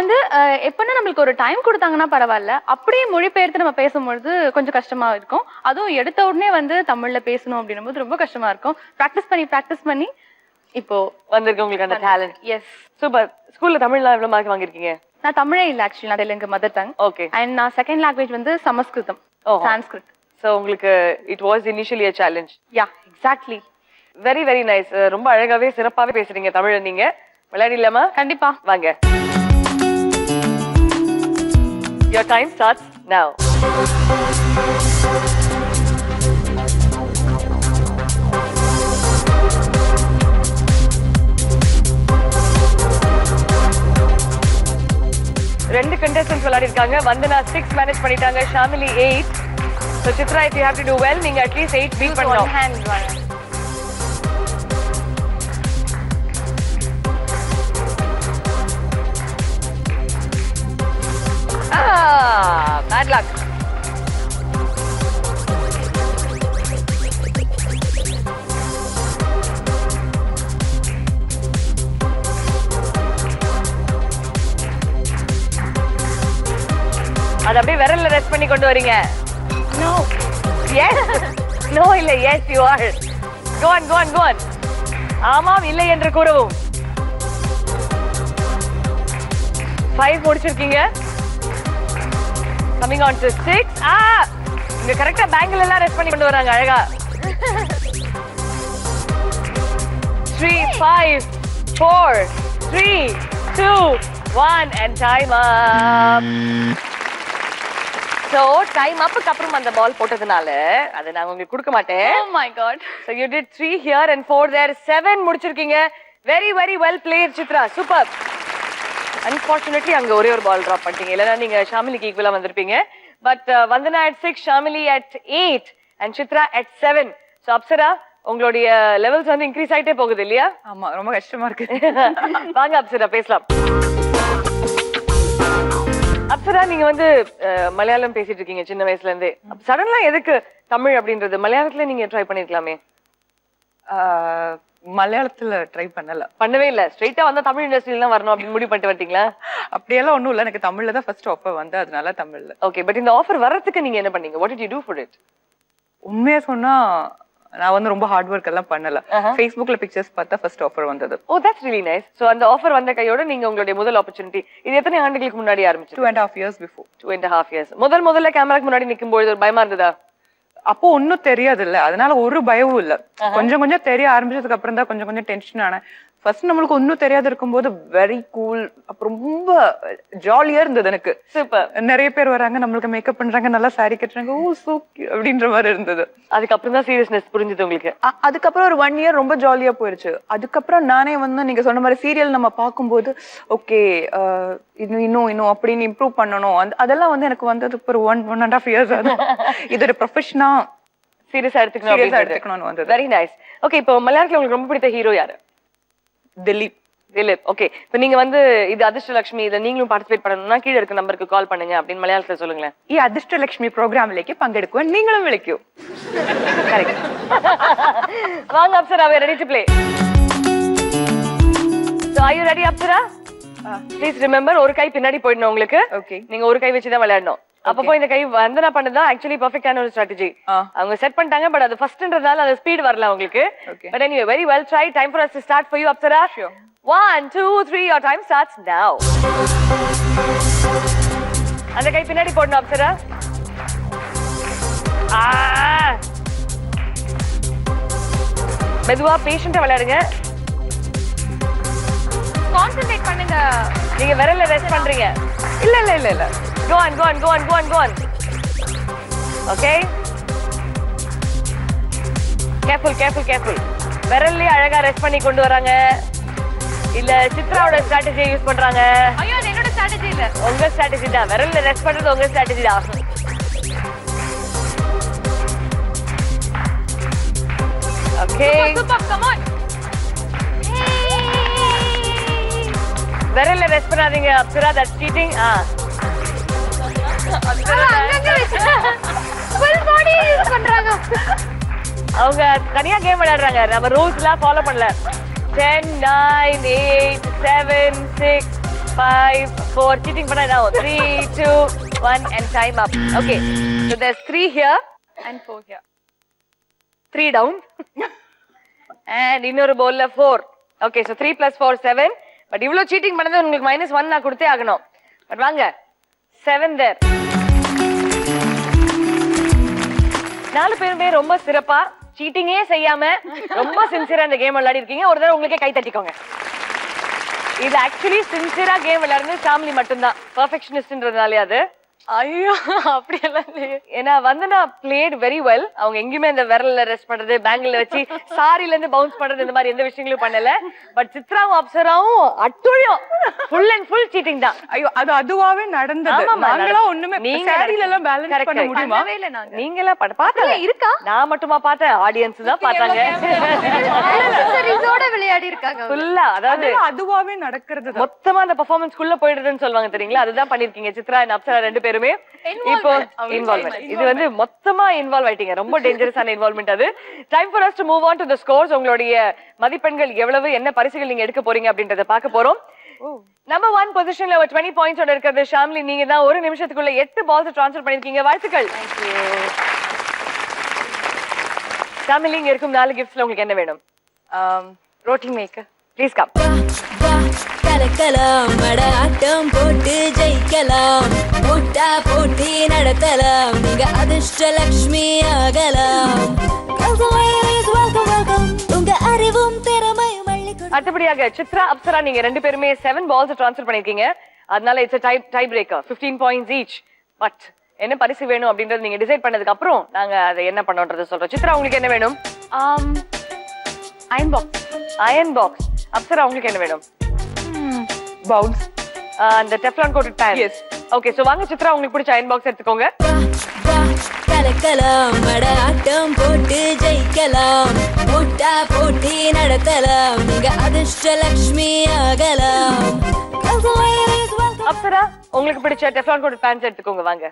எப்பன்னா நம்மளுக்கு ஒரு டைம் கொடுத்தாங்கன்னா பரவாயில்ல, அப்படியே மொழிபெயர்த்து நம்ம பேசும்பொழுது கொஞ்சம் கஷ்டமா இருக்கும். அதுவும் எடுத்த உடனே தமிழ்ல பேசணும் அப்படின்னும் போது ரொம்ப கஷ்டமா இருக்கும். பிராக்டிஸ் பண்ணி இப்போ வந்திருக்கு உங்களுக்கு அந்த டேலண்ட். S, super. ஸ்கூல்ல தமிழ்ல எவ்வளவு மார்க் வாங்கிருக்கீங்க? நான் தமிழே இல்ல, ஆக்சுவலி நான் Telugu mother tongue. Okay. And நான் செகண்ட் லாங்குவேஜ் சமஸ்கிருதம், சான்ஸ்கிரிட். சோ உங்களுக்கு it was initially a challenge. Yeah, exactly. Very nice. ரொம்ப அழகாவே சிறப்பாவே பேசுறீங்க தமிழ்ல. நீங்க விளையாடலாமா? கண்டிப்பா, வாங்க. Your time starts now. 2 contestants விளையாடி இருக்காங்க. வந்தனா 6 மேனேஜ் பண்ணிட்டாங்க, Shamili 8. So Chitra, if you have to do well, நீங்க at least 8 beat பண்ணணும். Bad luck. அது அப்படியே விரல்ல ரெஸ்ட் பண்ணி கொண்டு வரீங்க. No. Yes. No இல்ல. Yes you are. Go on, go on, go on. ஆமாம் இல்லை என்று கூறவும். 5 முடிச்சிருக்கீங்க. Coming on to 6. இங்க கரெக்ட்டா பேங்கிள் எல்லாம் ரெஸ்ட் பண்ணி கொண்டு வராங்க அழகா. 3, 5, 4, 3, 2, 1 and time up. So time upக்கு அப்புறம் அந்த பால் போட்டதனால அதை நான் உங்களுக்கு கொடுக்க மாட்டேன். Oh my god. So you did 3 here and 4 there. 7 முடிச்சிருக்கீங்க. Very very well played Chitra. Super. Unfortunately அங்க ஒரே ஒரு பால் டிராப் பண்ணிட்டீங்க. இல்லனா நீங்க ஷாமிலிக்கு ஈக்குவலா வந்திருப்பீங்க. But Vandana at 6, Shamili at 8 and Chitra at 7. So Apsara உங்களுடைய லெவல்ஸ் வந்து இன்க்ரீஸ் ஆயிட்டே போகுது இல்லையா? ஆமா, ரொம்ப கஷ்டமா இருக்கு. வாங்க அப்சரா பேசலாம். அப்சரா, நீங்க வந்து மலையாளம் பேசிட்டு இருக்கீங்க சின்ன வயசுல இருந்தே. சடன்லா எதுக்கு தமிழ் அப்படின்றது? மலையாளத்துல நீங்க ட்ரை பண்ணிருக்கலாமே. மலையாளத்துல ட்ரை பண்ணவே இல்ல. ஸ்ட்ரைட்டா வந்தா தமிழ் இண்டஸ்ட்ரியில தான் வரணும் அப்படின்னு முடிவு பண்ணிட்டு வந்துட்டீங்களா? அப்படியெல்லாம் ஒண்ணும் இல்ல, எனக்கு தமிழ்ல தான் ஃபர்ஸ்ட் ஆஃபர் வந்து, அதனால தமிழ்ல. ஓகே, பட் இந்த ஆஃபர் வர்றதுக்கு நீங்க என்ன பண்ணீங்க? What did you to for it? உண்மையா சொன்னா நான் வந்து ரொம்ப ஹார்ட் ஒர்க் எல்லாம் பண்ணல. Facebookல பிக்சர்ஸ் பார்த்தா ஃபர்ஸ்ட் ஆஃபர் வந்தது. ஓ, தட்ஸ் ரியலி நைஸ். சோ அந்த ஆஃபர் வந்த கையோட நீங்க உங்களுடைய முதல் ஆப்பர்ச்சுனிட்டி இது எத்தனை ஆண்டுகளுக்கு முன்னாடி ஆரம்பிச்சது? 2.5 years before. 2.5 years. முதல்ல கேமராக்கு முன்னாடி நிக்கும்போது ஒரு பயமா இருந்ததா? அப்போ ஒன்னும் தெரியாது இல்ல, அதனால ஒரு பயமும் இல்ல. கொஞ்சம் தெரிய ஆரம்பிச்சதுக்கு அப்புறம் தான் கொஞ்சம் டென்ஷன் ஆனேன். ஃபர்ஸ்ட் நம்மளுக்கு ஒன்னும் தெரியாது இருக்கும்போது வெரி கூல், அப்புறம் ரொம்ப ஜாலியா இருந்தது எனக்கு. சூப்பர். நிறைய பேர் வராங்க, நம்மளுக்கு மேக்கப் பண்றாங்க, நல்லா சாரி கட்டுறாங்க, ஓ சோ அப்படின்ற மாதிரி இருந்தது. அதுக்கப்புறம் தான் சீரியஸ்னஸ் புரிஞ்சது உங்களுக்கு? அதுக்கப்புறம் ஒரு 1 year ரொம்ப ஜாலியா போயிருச்சு. அதுக்கப்புறம் நானே வந்து நீங்க சொன்ன மாதிரி சீரியல் நம்ம பார்க்கும்போது ஓகே இன்னும் அப்படின்னு இம்ப்ரூவ் பண்ணணும், அதெல்லாம் வந்து எனக்கு வந்து ஒரு 1.5 years ஆகுது. இது ஒரு ப்ரொஃபஷனா சீரியஸா எடுத்துக்கணும்னு வந்தது. Very nice. ஓகே, இப்போ மலையாளத்துல உங்களுக்கு ரொம்ப பிடித்த ஹீரோ யாரு? திலீப். ஓகே, இப்போ நீங்க வந்து இது அதிர்ஷ்டலட்சுமி, இதை நீங்களும் பார்ட்டிசிபேட் பண்ணணும்னா கீழே இருக்க நம்பருக்கு கால் பண்ணுங்க அப்படின்னு மலையாளத்துல சொல்லுங்களேன். ഈ அதிர்ஷ்டலட்சுமி പ്രോഗ്രാമിലേക്ക് പങ്കെടുക്കുവാൻ നിങ്ങളും വിളിക്കൂ. கரெக்ட். வாங்க Apsara, we are ready to play. So are you ready Apsara? Please remember, ஒரு கை பின்னாடி போயிடணும் உங்களுக்கு. ஓகே, நீங்க ஒரு கை வச்சு தான் விளையாடணும். அப்பப்போ இந்த கை வந்தனா பண்ணதா ஆக்சுவலி பெர்ஃபெக்ட்டான ஒரு ஸ்ட்ராட்டஜி. அவங்க செட் பண்ணிட்டாங்க, பட் அது ஃபர்ஸ்ட்ன்றதால அது ஸ்பீட் வரல உங்களுக்கு. But anyway, very well tried. Time for us to start for you Apsara. Sure. 1 2 3 your time starts now. அந்த கை பின்னாடி போடணும் அப்சரா. மெதுவா பேஷண்டா விளையாடுங்க. கான்சென்ட்ரேட் பண்ணுங்க. நீங்க விரல்ல ரெஸ்ட் பண்றீங்க. இல்ல. Go on. Okay. Careful. விரல்லே அழகா ரெஸ்ட் பண்ணி கொண்டு வராங்க. இல்ல சித்ராவோட ஸ்ட்ராட்டஜியை யூஸ் பண்றாங்க? ஐயோ, அது என்னோட ஸ்ட்ராட்டஜி இல்ல. உங்க ஸ்ட்ராட்டஜி தான். விரல்ல ரெஸ்ட் பண்றது உங்க ஸ்ட்ராட்டஜி தான். Okay. Super, come on. விரல்ல ரெஸ்ட் பண்ணாதீங்க Apsara, that's cheating. Full body use பண்றாங்க. அவங்க தனியா கேம் விளையாடுறாங்க, நம்ம ரூல்ஸ் எல்லாம் ஃபாலோ பண்ணல. 10 9 8 7 6 5 4 cheating பண்ணா now 3 2 1 and time up. Okay, so there's 3 here and 4 here. 3 down and இன்னொரு bowlல 4. Okay, so 3 plus 4 7. பட் இவ்ளோ சீட்டிங் பண்ணது உங்களுக்கு -1 நான் கொடுத்தே ஆகணும். பட் வாங்க 7 there. 4 பேருமே ரொம்ப சிறப்பா சீட்டிங்கே செய்யாம ரொம்ப சின்சியரா இந்த கேம் விளையாடி இருக்கீங்க. ஒரு தடவை உங்களுக்கே கை தட்டிக்கோங்க. இது ஆக்சுவலி சின்சியரா கேம் விளையாடுறது ஷாமிலி மட்டும்தான், பெர்ஃபெக்ஷனிஸ்ட்ன்றதுனாலே அது. ஐயோ அப்படியெல்லாம் இல்லையே. ஏன்னா வந்தனா பிளேட் வெரி வெல். அவங்க எங்கேயுமே இந்த விரல்ல ரெஸ்ட் பண்றது, பேங்கிள் வச்சு சாரில இருந்து பவுன்ஸ் பண்றது, இந்த மாதிரி எந்த விஷயங்களும் பண்ணல. பட் சித்ராவும் அப்சராவும் அட்டுழியம், ஃபுல் அண்ட் ஃபுல் சீட்டிங் தான். ஐயோ அது அதுவாவே நடந்தது. ஆமாமா, நாங்களாம் ஒண்ணுமே நீங்க சாரில எல்லாம் பேலன்ஸ் correct, பண்ண correct. முடியுமா? பண்ணவே இல்ல நாங்க. நீங்களா பார்த்தா இருக்கா? நான் மட்டுமா பார்த்தேன், ஆடியன்ஸ் தான் பார்த்தாங்க. Accessories-ஓட விளையாடி இருக்காங்க அவங்க. ஃபுல்லா அதாவது அதெல்லாம் அதுவாவே நடக்கிறது தான். மொத்தமா அந்த பெர்ஃபார்மன்ஸ் குள்ள போயிடுதுன்னு சொல்லுவாங்க தெரியுங்களா, அதுதான் பண்ணிருக்கீங்க சித்ரா அண்ட் அப்சரா ரெண்டு பேருமே. இப்போ இன்வால்வ்மென்ட், இது வந்து மொத்தமா இன்வால்வ் ஆயிட்டீங்க. ரொம்ப டேஞ்சரஸான இன்வால்வ்மென்ட் அது. Time for us to move on to the scores. உங்களுடைய மதிப்பெண்கள் எவ்வளவு, என்ன பரிசுகள் நீங்க எடுக்க போறீங்க அப்படின்றத பார்க்க போறோம். நம்பர் 1 பொசிஷன்ல ஒரு 20 பாயிண்ட்ஸ் ஓட இருக்கிறது ஷாம்லி. நீங்க தான் ஒரு நிமிஷத்துக்குள்ள 8 பால்ஸ் ட்ரான்ஸ்ஃபர் பண்ணிருக்கீங்க. வாழ்த்துக்கள். ஷாம்லி, இங்க இருக்கும் 4 கிஃப்ட்ஸ்ல உங்களுக்கு என்ன வேணும்? ரோட்டி மேக்கர். Please come. கலக்கலாம் மடாட்டம் போட்டு ஜெயிக்கலாம், முட்டா போட்டி நடத்தலாம், நீங்க அதிர்ஷ்டலக்ஷ்மி ஆகலாம். உங்க அறிவும் திறமையும் அடுத்தபடியாக சித்ரா அப்சரா, நீங்க ரெண்டு பேருமே 7 பால்ஸ் ட்ரான்ஸ்ஃபர் பண்ணிருக்கீங்க. அதனால it's tie breaker, 15 points each. But என்ன பரிசு வேணும் அப்படின்றது நீங்க டிசைட் பண்ணதுக்கு அப்புறம் நாங்க அதை என்ன பண்ணோன்றதை சொல்றோம். சித்ரா, உங்களுக்கு என்ன வேணும்? Iron box. Iron box. Apsara, உங்களுக்கு என்ன வேணும்? பவுன்ஸ். அந்த Teflon coated pan. Yes. Okay, so வாங்க சித்ரா, உங்களுக்கு பிடிச்ச அயன் பாக்ஸ் எடுத்துக்கோங்க. கலக்கலாம் மடாட்டம் போட்டு ஜெயிக்கலாம், முட்டா போட்டி நடத்தலாம், நீங்க அதிர்ஷ்டலக்ஷ்மி ஆகலாம். அப்சரா, உங்களுக்கு பிடிச்ச டெஃப்லான் கோட்டட் பேன்ஸ் எடுத்துக்கோங்க. வாங்க.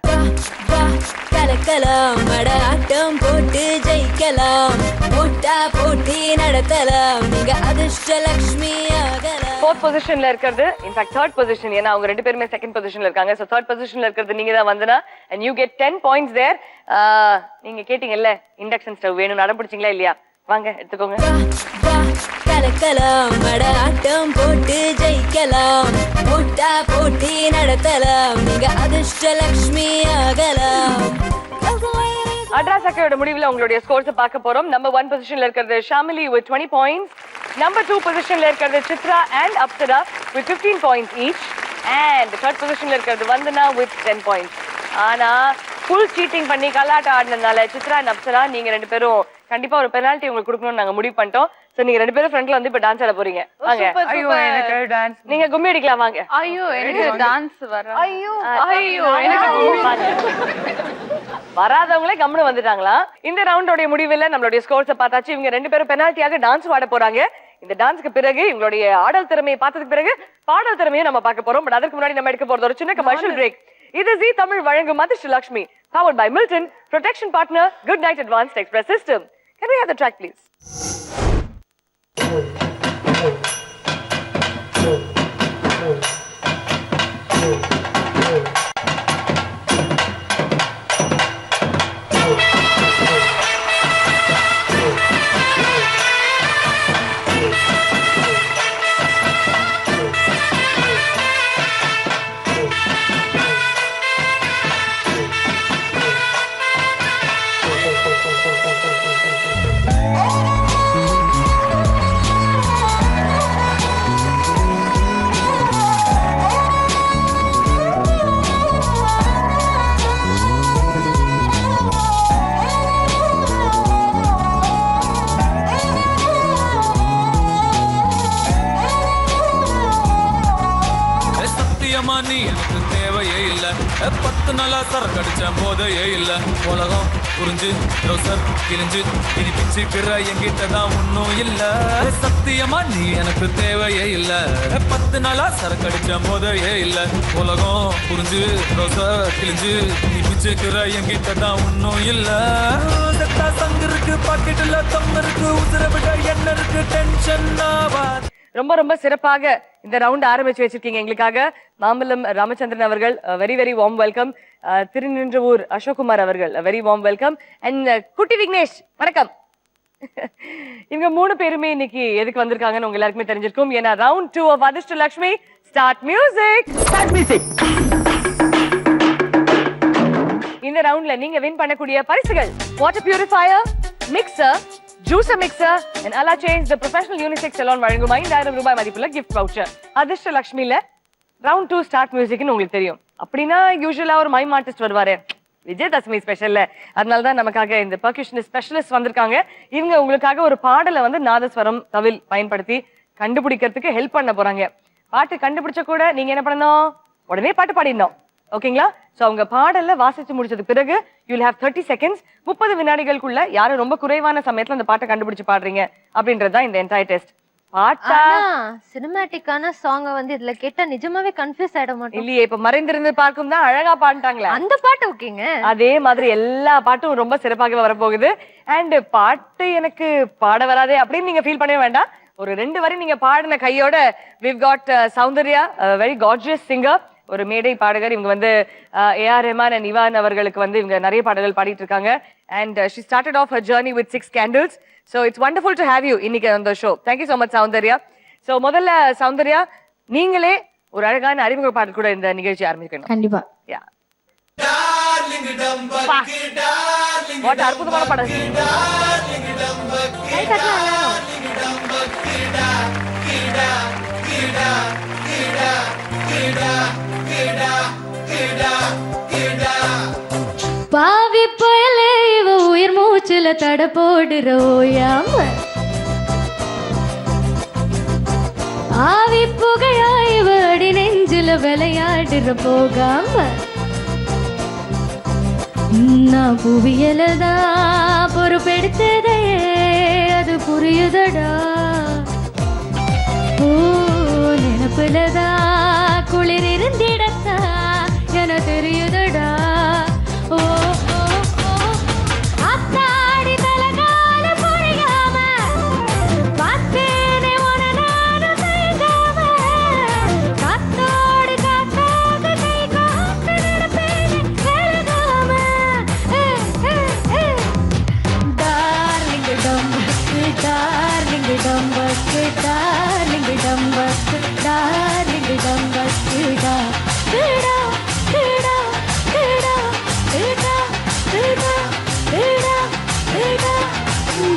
கலக்கலாம் மடாட்டம் போட்டு ஜெயிக்கலாம், முட்டா போட்டி நடத்தலாம், நீங்க அதிர்ஷ்டலக்ஷ்மி ஆகலாம். 4th பொசிஷன்ல இருக்கிறது, இன்ஃபேக்ட் 3rd பொசிஷன், ஏன்னா அவங்க ரெண்டு பேருமே 2nd பொசிஷன்ல இருக்காங்க. சோ 3rd பொசிஷன்ல இருக்கிறது நீங்க தான் வந்தனா, and you get 10 points there. நீங்க கேட்டீங்கல்ல இண்டக்ஷன் ஸ்டவ் வேணும், நடம் பிடிச்சீங்களா இல்லையா? வாங்க எடுத்துக்கோங்க. கலக்கலாம் மடாட்டம் போட்டு ஜெயிக்கலாம், முட்டா போட்டி நடத்தலாம், நீங்க அதிர்ஷ்டலக்ஷ்மி ஆகலாம். அட்ராஸ் அக்கையோட முடிவுல உங்களுடைய ஸ்கோர்ஸ் பார்க்க போறோம். நம்பர் 1 பொசிஷன்ல இருக்கிறது ஷாமிலி with 20 points. நம்பர் 2 பொசிஷன்ல இருக்கிறது Chitra and Apsara with 15 points each. And third பொசிஷன்ல இருக்கிறது வந்தனா with 10 points. ஆனா ஃபுல் சீட்டிங் பண்ணி கலாட்டம் ஆடினதால சித்ரா and அப்சரா நீங்க ரெண்டு பேரும் கண்டிப்பா ஒரு பெனால்டி உங்களுக்கு கொடுக்கணும்னு நாங்க முடிவு பண்ணிட்டோம். சோ நீங்க ரெண்டு பேரும் ஃப்ரண்ட்ல வந்து இப்ப டான்ஸ் ஆட போறீங்க. வாங்க. ஐயோ எனக்கு டான்ஸ். நீங்க கும்மி அடிக்கலாம். வாங்க. ஐயோ எனக்கு டான்ஸ் வர. ஐயோ எனக்கு வராதவங்களே கம்முனு வந்துட்டாங்களா? இந்த ரவுண்டோட முடிவுல நம்மளுடைய ஸ்கோர்ஸை பார்த்தாச்சு. இவங்க ரெண்டு பேரும் பெனால்ட்டியாக டான்ஸ் ஆட போறாங்க. இந்த டான்ஸ்க்கு பிறகு இவங்களுடைய ஆடல் திறமையை பார்த்ததுக்கு பிறகு பாடல் திறமையை நம்ம பார்க்க போறோம். பட் அதுக்கு முன்னாடி நம்ம எடுக்க போறது ஒரு சின்ன கமர்ஷியல் பிரேக். இது ஜி தமிழ் வழங்கும் Athirshtalakshmi, powered by Milton, protection partner Good Night Advanced Express System. Can we have the track please? நீ எனக்கு தேவையே இல்ல, 10 நாளா சரக்கடிச்ச போதையே இல்ல, உலகம் புரிஞ்சு ரோசர் கிழிஞ்சு இனி பிச்சுக்கிற என்கிட்டதான் ஒன்னும் இல்ல. சத்தியமா நீ எனக்கு தேவையே இல்ல, 10 நாளா சரக்கடிச்ச போதையே இல்ல, உலகம் புரிஞ்சு ரோசர் கிழிஞ்சு இனி பிச்சுக்கிற என்கிட்டதான் ஒன்னும் இல்ல. செத்தா சங்கு இருக்கு, பாக்கெட்டுல தம் இருக்கு, உசுர விட என்ன இருக்கு, டென்ஷன் ஆவாது. ரொம்ப ரொம்ப சிறப்பாக இந்த ரவுண்ட் ஆரம்பிச்சு வச்சிருக்கீங்க எங்களுக்காக. மாம்பலம் ராமச்சந்திரன் அவர்கள் very very warm welcome. Thiruninravur Ashokkumar அவர்கள் வெரி வார்ம் வெல்கம். அண்ட் குட்டி விக்னேஷ் வணக்கம். இவங்க 3 பேருமே இன்னைக்கு எதுக்கு வந்திருக்காங்கன்னு உங்க எல்லாருக்குமே தெரிஞ்சிருக்கும். ஏன்னா round 2 of Adhirshtalakshmi. Start music. இந்த ரவுண்ட்ல நீங்க வின் பண்ணக்கூடிய பரிசுகள் water purifier, mixer, juicer mixer and Ala Change the professional unisex salon வழங்கும் 5000 ரூபாய் மதிப்புள்ள gift voucher. அதிர்ஷ்டலக்ஷ்மில ரவுண்ட் 2 ஸ்டார்ட் மியூசிக்னு உங்களுக்கு தெரியும். அப்படின்னா யூஸ்வலா ஒரு மைம் ஆர்டிஸ்ட் வருவாரு விஜயதசமி ஸ்பெஷல்ல, அதனாலதான் நமக்காக இந்த பெர்கஷனிஸ்ட் ஸ்பெஷலிஸ்ட் வந்திருக்காங்க. இவங்க உங்களுக்காக ஒரு பாடலை வந்து நாதஸ்வரம் தவில் பயன்படுத்தி கண்டுபிடிக்கிறதுக்கு ஹெல்ப் பண்ண போறாங்க. பாட்டு கண்டுபிடிச்ச கூட நீங்க என்ன பண்ணணும், உடனே பாட்டு பாடிடணும். ஓகேங்களா? சோ அவங்க பாடல்ல வாசிச்சு முடிச்சது பிறகு யூல் ஹேவ் 30 seconds, 30 வினாடிகளுக்குள்ள யாரும் ரொம்ப குறைவான சமயத்துல அந்த பாட்டை கண்டுபிடிச்சு பாடுறீங்க அப்படின்றதுதான் இந்த என்டையர் டெஸ்ட். பாட்டா சினிமேட்டிக்கான சாங்க வந்து இதுல கேட்டா நிஜமாவே கன்ஃபியூஸ் ஆயிட மாட்டோம். இல்லையே, இப்ப மறைந்திருந்து பார்க்கும் தான் அழகா பாடிட்டாங்களே, அந்த பாட்டு ஓகேங்க. அதே மாதிரி எல்லா பாட்டும் ரொம்ப சிறப்பாக வரப்போகுது. அண்ட் பாட்டு எனக்கு பாட வராதே அப்படின்னு நீங்க ஃபீல் பண்ணவே வேண்டாம். ஒரு 2 வரி நீங்க பாடின கையோட we've got Soundarya, very gorgeous singer, ஒரு மேடை பாடகர். இவங்க வந்து ஏஆர் ரஹ்மான் அண்ட் இவான் அவர்களுக்கு வந்து இவங்க நிறைய பாடல்கள் பாடிட்டு இருக்காங்க. And she started off her journey with 6 candles. So it's wonderful to have you இன்னைக்கு on the show. Thank you so much Soundarya. So முதல்ல சௌந்தர்யா, நீங்களே ஒரு அழகான அறிமுக பாடல் கூட இந்த நிகழ்ச்சி ஆரம்பிக்கணும். கண்டிப்பா. Yeah. What அற்புதமான பாடல். பாவி புயலே இவ உயிர் மூச்சுல தட போடுற ஓயாம, ஆவி புகையா இவ அடி நெஞ்சில விளையாடுற போகாம, நான் புவியலதான் பொறுப்பெடுத்ததே அது புரியுதடா, ஓ நினப்புலதான் குளிர் இருந்திடத்தா என தெரியுதடா, ஓ அத்தாடி தலகால புரியாம பார்த்தேனே உன நானும் செய்காம, காத்தோடு காத்தாக கை காத்து நடப்பேனே கலகாம, டார்லிங் டம்பக்கு டார்லிங் டம்பக்கு டார்லிங் டம்பக்கு டார்லிங் டம்பக்கு டா டா டா டா டா டா டா டா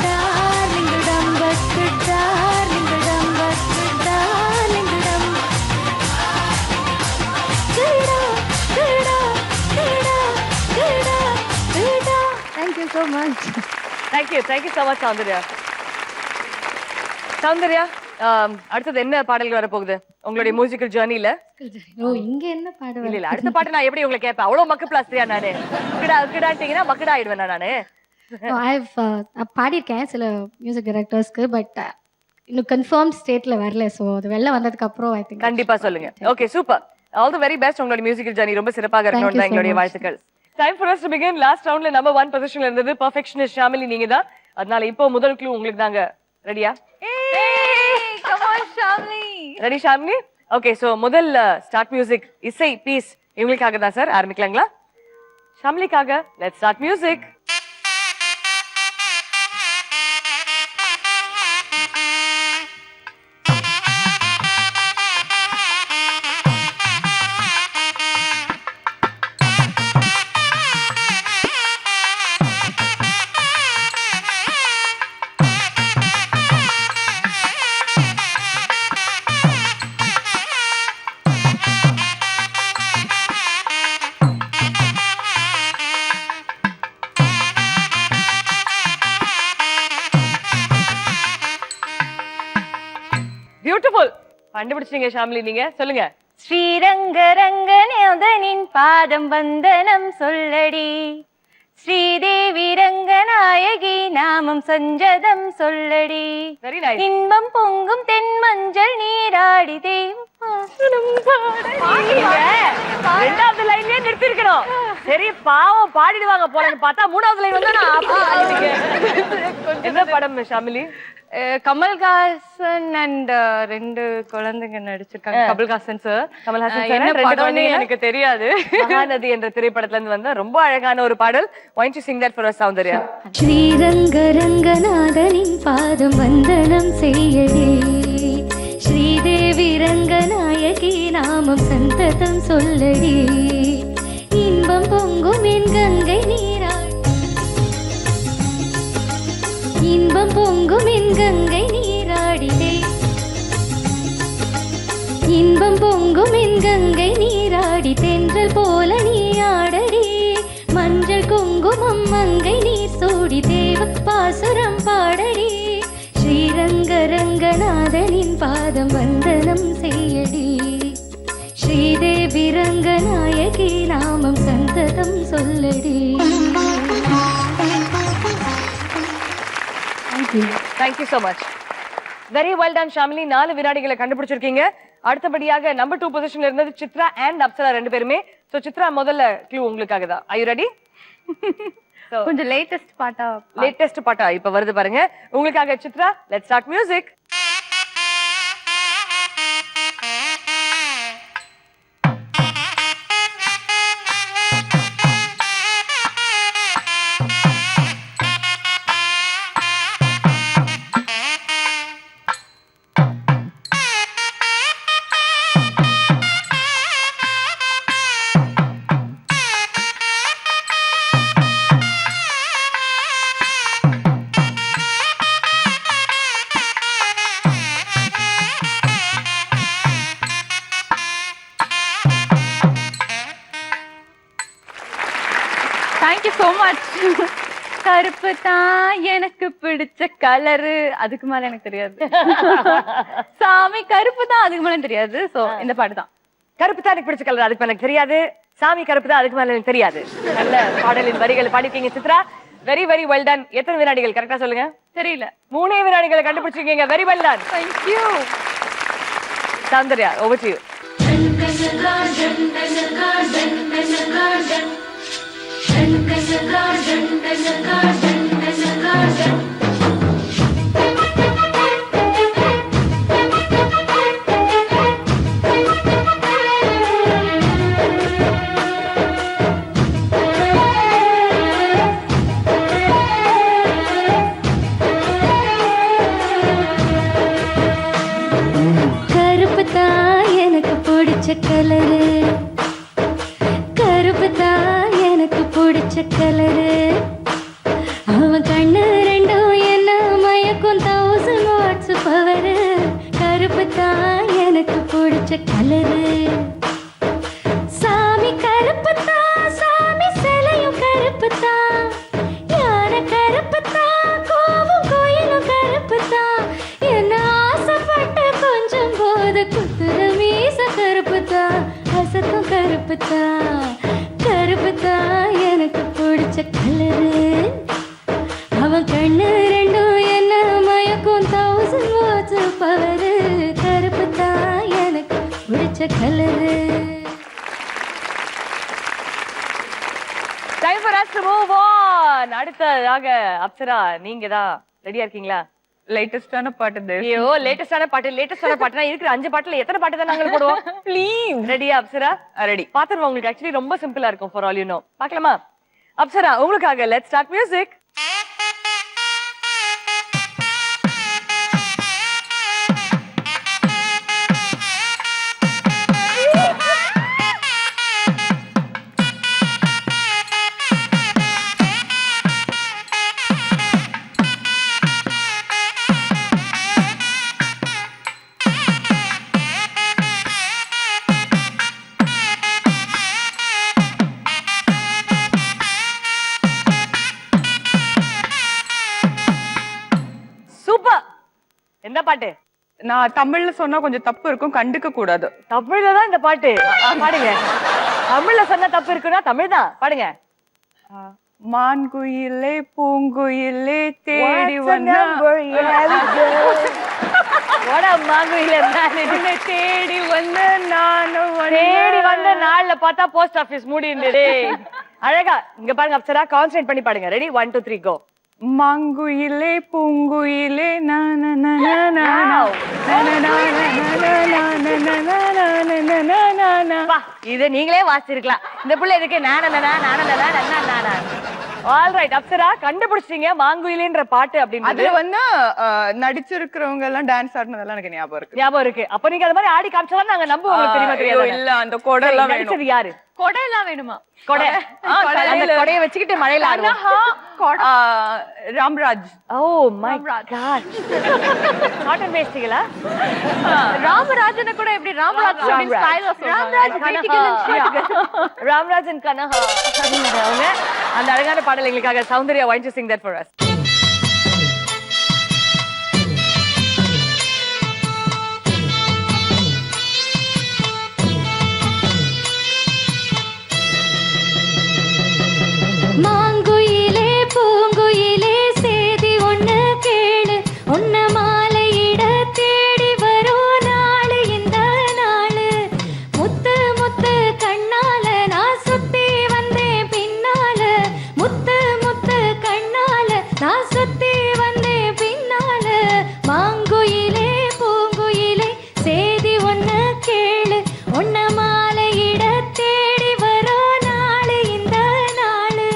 டார்லிங் டம்பக்கு டார்லிங் டம்பக்கு டார்லிங் டம் டா டா டா டா. Thank you so much. Thank you so much Soundarya. Soundarya, அடுத்தது என்ன பாடல்கள் வரப்போகுது உங்களுடைய மியூசிக்கல் ஜர்னில? ஓ இங்க என்ன பாடுவா? இல்ல அடுத்த பாட்டு நான் எப்படி உங்களை கேட்பேன், அவ்வளவு மக்கு பிளாஸ்டியா நானு கிடாட்டீங்கன்னா மக்கடா ஆயிடுவேன் நானு. பாடியிருக்கேன் சில மியூசிக் டைரக்டர்ஸ்க்கு, பட் இன்னும் கன்ஃபார்ம் ஸ்டேட்ல வரல. ஸோ அது வெளில வந்ததுக்கு அப்புறம் ஐ திங்க் கண்டிப்பா சொல்லுங்க. Okay super, all the very best. உங்களுடைய மியூசிக்கல் ஜர்னி ரொம்ப சிறப்பாக இருக்கணும் தான் எங்களுடைய வாழ்த்துக்கள். Time for us to begin. Last ரவுண்ட்ல நம்பர் 1 பொசிஷன்ல இருந்தது பெர்ஃபெக்ஷனிஸ்ட் ஷாமிலி நீங்க தான். அதனால இப்போ முதல் க்ளூ உங்களுக்கு தாங்க. ரெடியா? Come on, Shamli. Ready Shamili? Okay so முதல் ஸ்டார்ட் மியூசிக் இசை பீஸ் இவங்களுக்காக தான் சார். ஆரம்பிக்கலாங்களா? ஷாமிலிக்காக லெட்ஸ் ஸ்டார்ட் மியூசிக். பியூட்டிஃபுல், கண்டுபிடிச்சீங்க ஷாமிலி. நீங்க சொல்லுங்க. ஸ்ரீரங்க ரங்கநாதனின் பாதம் வந்தனம் சொல்லடி, ஸ்ரீதேவி ரங்கநாயகி நாமம் சஞ்சதம் சொல்லடி, வெரி நைஸ். இன்பம் பொங்கும் தென் மஞ்சள் நீராடி தேவம் ரெண்டாவது லைன்லயே நிறுத்தி இருக்கணும். சரி பாவம் பாடிடுவாங்க போலன்னு பார்த்தா மூணாவது லைன் வந்து நான் என்ன படம் ஷாமிலி? கமல்ஹாசன் அண்ட் 2 குழந்தைங்க நடிச்சிருக்காங்க. கமல்ஹாசன் சார். கமல்ஹாசன் என்ன படம்னு எனக்கு தெரியாது. மகாநதி என்ற திரைப்படத்துல இருந்து வந்த ரொம்ப அழகான ஒரு பாடல். Why don't you sing that for us, Soundarya? Sriranga ரங்கநாதனின் பாதம் வந்தனம் செய்யடி, ஸ்ரீதேவி ரங்கநாயகி நாமம் சந்ததம் சொல்லடி, இன்பம் பொங்கும் என் கங்கை நீராடி, இன்பம் பொங்கும் என் கங்கை நீராடிடே, இன்பம் பொங்கும் என் கங்கை நீராடி அடி தென்றல் போல நீ ஆடடி மஞ்சள் குங்குமம் மங்கை நீர் சூடி தேவ பாசுரம் பாடடி ஸ்ரீரங்க ரங்கநாதனின் பாதம் வந்தனம் செய்யடி ஸ்ரீதேவி ரங்கநாயகி நாமம் சந்ததம் சொல்லடி. Thank you so much. Very well done Shamili. 4 வினாடிகளை கண்டுபிடிச்சிருக்கீங்க. அடுத்தபடியாக நம்பர் 2 பொசிஷன்ல இருந்தது சித்ரா அண்ட் அப்சரா 2 பேருமே. சோ சித்ரா முதல்ல க்ளூ உங்களுக்காக தான். Are you ready? கொஞ்சம் லேட்டஸ்ட் பாட்டா லேட்டஸ்ட் பாட்டா இப்ப வருது பாருங்க உங்களுக்காக Chitra. Let's start music. Thank you so much. கருப்பு தான் எனக்கு பிடிச்ச கலரு, அதுக்கு மேல எனக்கு தெரியாது. சாமி கருப்பு தான், அதுக்கு மேல தெரியாது. சோ இந்த பாட்டு தான். கருப்பு தான் எனக்கு பிடிச்ச கலர், அதுக்கு மேல எனக்கு தெரியாது. சாமி கருப்பு தான், அதுக்கு மேல எனக்கு தெரியாது. நல்ல பாடலின் வரிகள் பாடிருக்கீங்க Chitra. Very very well done. எத்தனை வினாடிகள் கரெக்டா சொல்லுங்க? தெரியல. 3 வினாடிகளை கண்டுபிடிச்சிருக்கீங்க. Very well done. Thank you. Soundarya, over to you. கருப்பு தான் எனக்கு பிடிச்ச கலரு கருப்பு தான் எனக்கு பிடிச்ச கலரு அவன் கண்ணு ரெண்டும் என்ன மயக்கும் 1000 வாட்ஸ் பவரு கருப்பு தான் எனக்கு பிடிச்ச கலரு சாமி கருப்பு தான் சாமி சிலையும் கருப்பு தான் யானை கருப்பு தான் கோவும் கோயிலும் கருப்பு தான் என்ன ஆசைப்பட்ட கொஞ்சம் போது குத்துற மீச கருப்பு தான் அசத்தும் கருப்பு தான் கருப்பு தான் எனக்கு பிடிச்ச கலரு அவன் கண்ணு ரெண்டும் என்ன மயக்கும் 1000 வாட்ஸ் பவரு கருப்பு தான் எனக்கு பிடிச்ச colour. Time for us to move on. அடுத்ததாக அப்சரா நீங்க தான் ரெடியா இருக்கீங்களா? லேட்டஸ்டான பாட்டு இது. ஐயோ லேட்டஸ்டான பாட்டுனா இருக்கிற 5 பாட்டுல எத்தனை பாட்டு தான் நாங்க போடுவோம்? ப்ளீஸ். ரெடியா அப்சரா? ரெடி. பாத்துருவோம். உங்களுக்கு ஆக்சுவலி ரொம்ப சிம்பிளா இருக்கும். For all you know. பார்க்கலாமா? அப்சரா உங்களுக்காக லெட்ஸ் ஸ்டார்ட் மியூசிக். சூப்பர். என்ன பாட்டு? நான் தமிழ்ல சொன்னா கொஞ்சம் தப்பு இருக்கும், கண்டுக்க கூடாது. தமிழ்ல தான் இந்த பாட்டு. பாடுங்க. தமிழ்ல சொன்னா தப்பு இருக்குன்னா தமிழ் தான் பாடுங்க. மான்குயிலே பூங்குயிலே தேடி வந்த தேடி வந்த நானும் தேடி வந்த நாள்ல பார்த்தா போஸ்ட் ஆபீஸ் மூடி இருந்தது. அழகா இங்க பாருங்க அப்சரா, கான்சென்ட்ரேட் பண்ணி பாடுங்க. ரெடி 1 2 3 கோ. மாங்குயிலே பூங்குயிலே இத நீங்களே வாசிச்சிருக்கலாம். இந்த புள்ள எதுக்கு ஆல்ரைட் அப்சரா கண்டுபிடிச்சிட்டீங்க. மாங்குயிலேன்ற பாட்டு அப்படின்னு அதுல வந்து நடிச்சிருக்கிறவங்க எல்லாம் டான்ஸ் ஆடினதெல்லாம் எனக்கு ஞாபகம் இருக்கு. ஞாபகம் இருக்கு. அப்ப நீங்க அது மாதிரி ஆடி காமிச்சாதான் நாங்க நம்புவோம். தெரியுமா? தெரியாது இல்ல அந்த கோடெல்லாம் நடிச்சது யாரு? கொடையெல்லாம் வேணுமா? கொடை. அந்த கொடையை வச்சுக்கிட்டு மழையில ஆடுவோம். Ramraj. Oh my god. Cotton வேஷ்டிகளா? ராமராஜனை கூட எப்படி ராமராஜ் ஸ்டைல்ல ராம்ராஜ் அண்ட் கனஹா. அவங்க அந்த அழகான பாடல் எங்களுக்காக Soundarya want to sing that for us. மாங்குயிலே பூங்குயிலே சேதி ஒண்ணு கேளு, உன்ன மாலையிட தேடி வரும் நாளு இந்த நாளு. முத்து முத்து கண்ணால நான் சுத்தி வந்தேன் பின்னால, முத்து முத்து கண்ணால நான் சுத்தி வந்தேன் பின்னால. மாங்குயிலே பூங்குயிலே சேதி ஒண்ணு கேளு, உன்ன மாலையிட தேடி வரும் நாளு இந்த நாளு.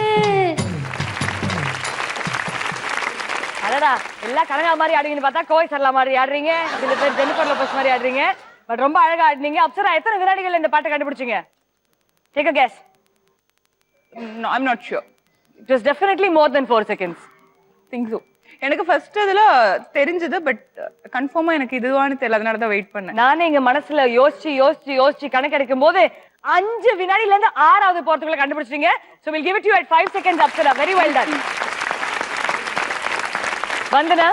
அடடா, எல்லா கனகா மாதிரி ஆடுவீங்கன்னு பார்த்தா கோவை சரளா மாதிரி ஆடுறீங்க, சில பேர் ஜெனிஃபர் லோபஸ் மாதிரி ஆடுறீங்க. பட் ரொம்ப அழகா ஆடுனீங்க. அப்சரா, எத்தனை வினாடிகள் இந்த பாட்டை கண்டுபிடிச்சீங்க? Take a guess. No, I'm not sure. It was definitely more than 4 seconds. Think so. எனக்கு ஃபர்ஸ்ட் இதுல தெரிஞ்சது, பட் கன்ஃபார்மா எனக்கு இதுவான்னு தெரியல, அதனால தான் வெயிட் பண்ணேன். நானே எங்க மனசுல யோசிச்சு கணக்கெடுக்கும் போது 5 வினாடில இருந்து 6வது போறதுக்குள்ள கண்டுபிடிச்சீங்க. So we'll give it to you at 5 seconds, Apsara. Very well done. Vandana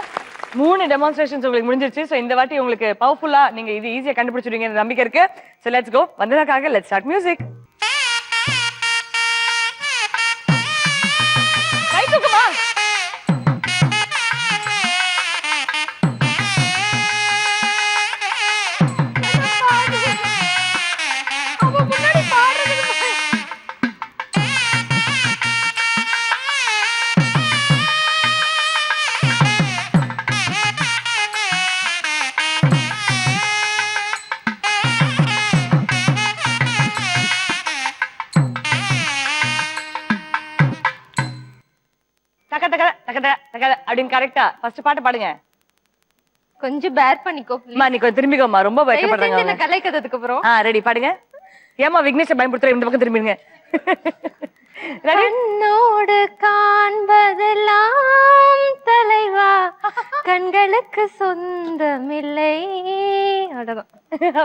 3 demonstrations உங்களுக்கு முடிஞ்சிருச்சு. சோ இந்த வாட்டி உங்களுக்கு பவர்ஃபுல்லா நீங்க இது ஈஸியா கண்டுபிடிச்சிடுவீங்கன்ற நம்பிக்கை இருக்கு. So let's go. வந்தனாக்காக let's start music. கை தூக்குமா. அவ முன்னாடி பாடுறது. அப்படின்னு கரெக்டா ஃபர்ஸ்ட் பாட்டு பாடுங்க. கொஞ்சம் பேர் பண்ணிக்கோ அம்மா, நீ கொஞ்சம் திரும்பிக்கோமா, ரொம்ப பயப்படுறாங்க. கலைக்கிறதுக்கு அப்புறம் ரெடி பாடுங்க. ஏமா விக்னேஷ் பயன்படுத்துற, இந்த பக்கம் திரும்பிடுங்க. கண்ணோடு காண்பதெல்லாம் தலைவா, கண்களுக்கு சொந்தமில்லை.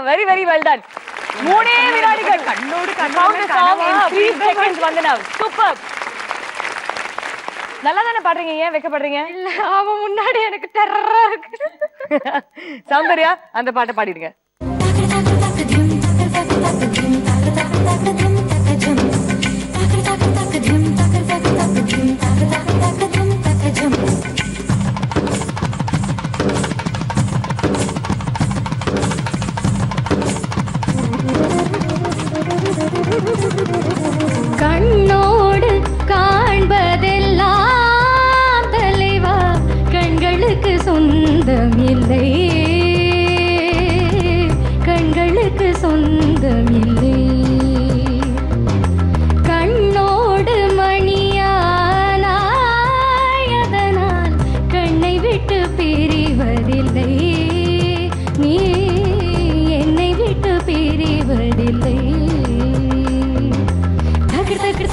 Very very well done. 3 வினாடிகள். கண்ணோடு கண்ணோடு 3 seconds வந்தனா. சூப்பர். நல்லா தானே பாடுறீங்க, ஏன் வெக்கப்படுறீங்க? இல்ல, அவன் முன்னாடி எனக்கு டெரரா இருக்கு. சௌந்தர்யா, அந்த பாட்டை பாடிடுங்க. கண்ணோடு காண்பதெல்லாம் தலைவா, கண்களுக்கு சொந்தமில்லை, கண்களுக்கு சொந்தமில்லை. கண்ணோடு மணியானாய், அதனால் கண்ணை விட்டு பிரிவதில்லை, நீ என்னை விட்டு பிரிவதில்லை.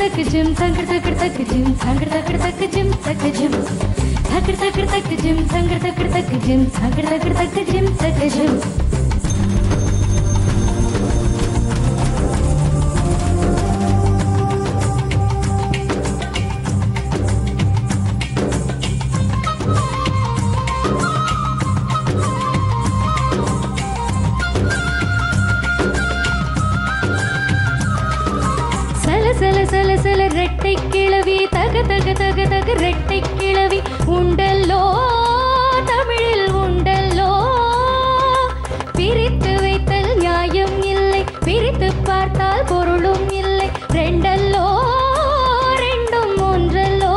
தக் ஜிம் சங்கர் தக் ஜிம் சங்கர் தக் ஜிம் தக் ஜிம் தக் ஜிம் சங்கர் தக் ஜிம் சங்கர் தக் ஜிம் தக் ஜிம். சல சல ரெட்டை கிழவி, தக தக தக தக ரெட்டை கிழவி உண்டல்லோ, தமிழில் உண்டல்லோ. பிரித்து வைத்தல் நியாயம் இல்லை, பிரித்து பார்த்தால் பொருளும் இல்லை. ரெண்டல்லோ ரெண்டும் ஒன்றல்லோ.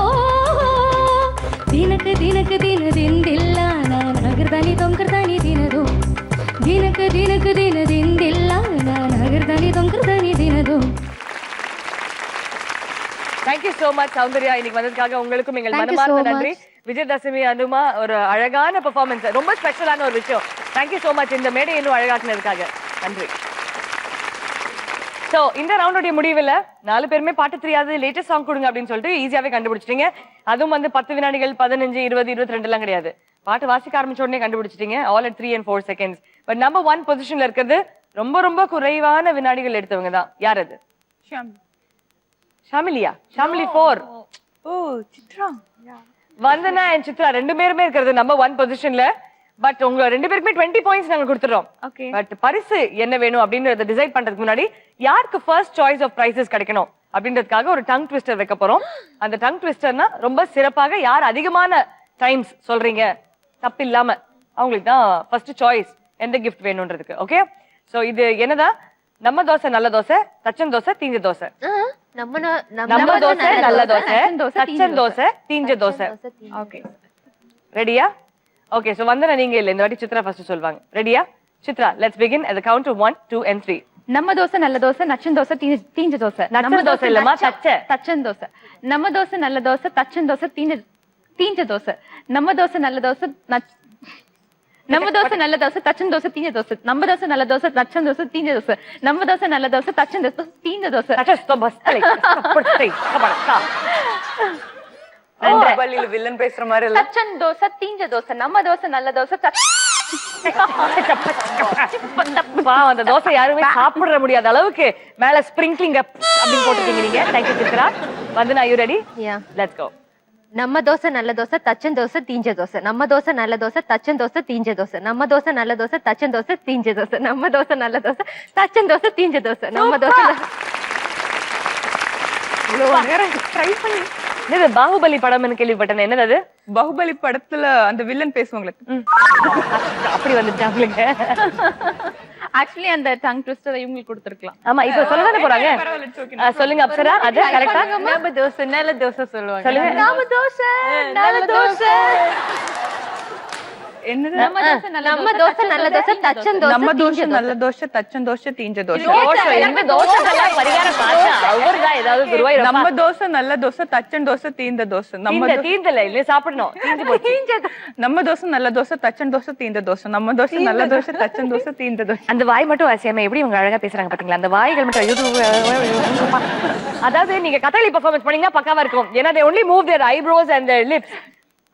தினக்கு தினக்கு தின திந்தில்ல நான் நகர்தானி தொங்கர்தானி தினதோ, தினக்கு தினக்கு தின திந்தில்ல நான் நகர்தானி தொங்கர்தானி தினதோ. Thank you so much Soundarya, இன்னைக்கு வந்ததுக்காக உங்களுக்கும் எங்கள் மனமார்ந்த நன்றி. விஜயதசமி அனுமா, ஒரு அழகான பெர்ஃபார்மன்ஸ், ரொம்ப ஸ்பெஷலான ஒரு விஷயம். Thank you so much இந்த மேடை இன்னும் அழகாக்குனதுக்காக. நன்றி. சோ இந்த ரவுண்டோட முடிவுல 4 பேருமே பாட்டு தெரியாது லேட்டஸ்ட் சாங் கொடுங்க அப்படின்னு சொல்லிட்டு ஈஸியாவே கண்டுபிடிச்சிட்டீங்க. அதுவும் வந்து 10 வினாடிகள் 15 20 22 எல்லாம் கிடையாது. பாட்டு வாசிக்க ஆரம்பிச்ச உடனே கண்டுபிடிச்சிட்டீங்க. All at 3 and 4 seconds. But number 1 பொசிஷன்ல இருக்கிறது ரொம்ப ரொம்ப குறைவான வினாடிகள் எடுத்தவங்க தான். யார் அது? ஷாமிலியா? ஷாமிலி 4. ஓ சித்ரா. வந்தனா and சித்ரா ரெண்டு பேருமே இருக்கிறது நம்பர் 1 பொசிஷன்ல. பட் உங்க ரெண்டு பேருக்குமே 20 பாயிண்ட்ஸ் நாங்க கொடுத்துறோம். ஓகே. பட் பரிசு என்ன வேணும் அப்படின்றத டிசைட் பண்றதுக்கு முன்னாடி யாருக்கு ஃபர்ஸ்ட் சாய்ஸ் ஆஃப் பிரைசஸ் கிடைக்கணும் அப்படின்றதுக்காக ஒரு டங் ட்விஸ்டர் வைக்க போறோம். அந்த டங் ட்விஸ்டர்னா ரொம்ப சிறப்பாக யார் அதிகமான டைம்ஸ் சொல்றீங்க தப்பு இல்லாம அவங்களுக்கு தான் ஃபர்ஸ்ட் சாய்ஸ் எந்த கிஃப்ட் வேணும்ன்றதுக்கு. ஓகே. சோ இது என்னதான் நம்ம தோசை நல்ல தோசை, தச்சன் தோசை, தீஞ்ச தோசை. நம்ம நம்ம தோசை நல்ல தோசை, தச்சன் தோசை, தீஞ்ச தோசை. ஓகே. ரெடியா? ஓகே. சோ வந்தனா நீங்க இல்ல இந்த வாட்டி சித்ரா ஃபர்ஸ்ட் சொல்வாங்க. ரெடியா? Chitra, let's begin at the count of 1 2 and 3. நம்ம தோசை நல்ல தோசை, நச்சன் தோசை, தீஞ்ச தோசை. நச்சன் தோசை இல்லம்மா, தச்சன் தோசை. நம்ம தோசை நல்ல தோசை, தச்சன் தோசை, தீஞ்ச தோசை. நம்ம தோசை நல்ல தோசை, நம்ம தோசை நல்ல தோசை, தச்சன் தோசை, தீஞ்ச தோசை. நம்ம தோசை நல்ல தோசை, தச்சன் தோசை, தீஞ்ச தோசை. நம்ம தோசை நல்ல தோசை, தச்சன் தோசை, தீஞ்ச தோசை. பள்ளியில வில்லன் பேசுற மாதிரி இல்ல. தச்சன் தோசை, தீஞ்ச தோசை. நம்ம தோசை நல்ல தோசை, அந்த தோசை யாருமே சாப்பிட முடியாத அளவுக்கு மேல ஸ்ப்ரிங்க்லிங் அப்படின்னு போட்டுருக்கீங்க நீங்க. Thank you Chitra. Vandana, you ready? Let's go. நம்ம தோசை நல்ல தோசை, தச்சன் தோசை, தீஞ்ச தோசை. நம்ம தோசை நல்ல தோசை, தச்சன் தோசை, தீஞ்ச தோசை. நம்ம தோசை நல்ல தோசை, தச்சன் தோசை, தீஞ்ச தோசை. நம்ம தோசை நல்ல தோசை, தச்சன் தோசை, தீஞ்ச தோசை. நம்ம தோசை ட்ரை பண்ணி என்னது பாகுபலி படம்னு கேள்விப்பட்டேன். என்னது அது? பாகுபலி படத்துல அந்த வில்லன் பேசுவாங்களுக்கு அப்படி வந்துட்டாங்களுக்கு. ஆக்சுவலி அந்த டங் ட்விஸ்டர் இவங்களுக்கு கொடுத்துருக்கலாம். ஆமா இப்ப சொல்லதானே போறாங்க. சொல்லுங்க அப்சரா. அது கரெக்ட்டா? நம்ம தோசை நல்ல தோசை சொல்லுவாங்க. சொல்லுங்க. நம்ம தோசை நல்ல தோசை. என்னது? நம்ம தோசை நல்ல தோசை, தச்சன் தோசை, நம்ம தோசை நல்ல தோசை, தச்சன் தோசை, தீஞ்ச தோசை. என்ன தோசைலாம் பரிகாரம் பார்த்தா அவர்தான் ஏதாவது குருவாயூர் நம்ம தோசை நல்ல தோசை, தச்சன் தோசை, தீந்த தோசை. நம்ம தீந்தல இல்ல சாப்பிடணும். தீஞ்சு போச்சு. நம்ம தோசை நல்ல தோசை, தச்சன் தோசை, தீந்த தோசை. நம்ம தோசை நல்ல தோசை, தச்சன் தோசை, தீந்த தோசை. அந்த வாய் மட்டும் வாசியாம எப்படி இவங்க அழகா பேசுறாங்க பாத்தீங்களா? அந்த வாய்கள் மட்டும் அதாவது நீங்க கதகளி பெர்ஃபார்மன்ஸ் பண்ணீங்கன்னா பக்காவா இருக்கும். ஏன்னா they only move their eyebrows and their lips.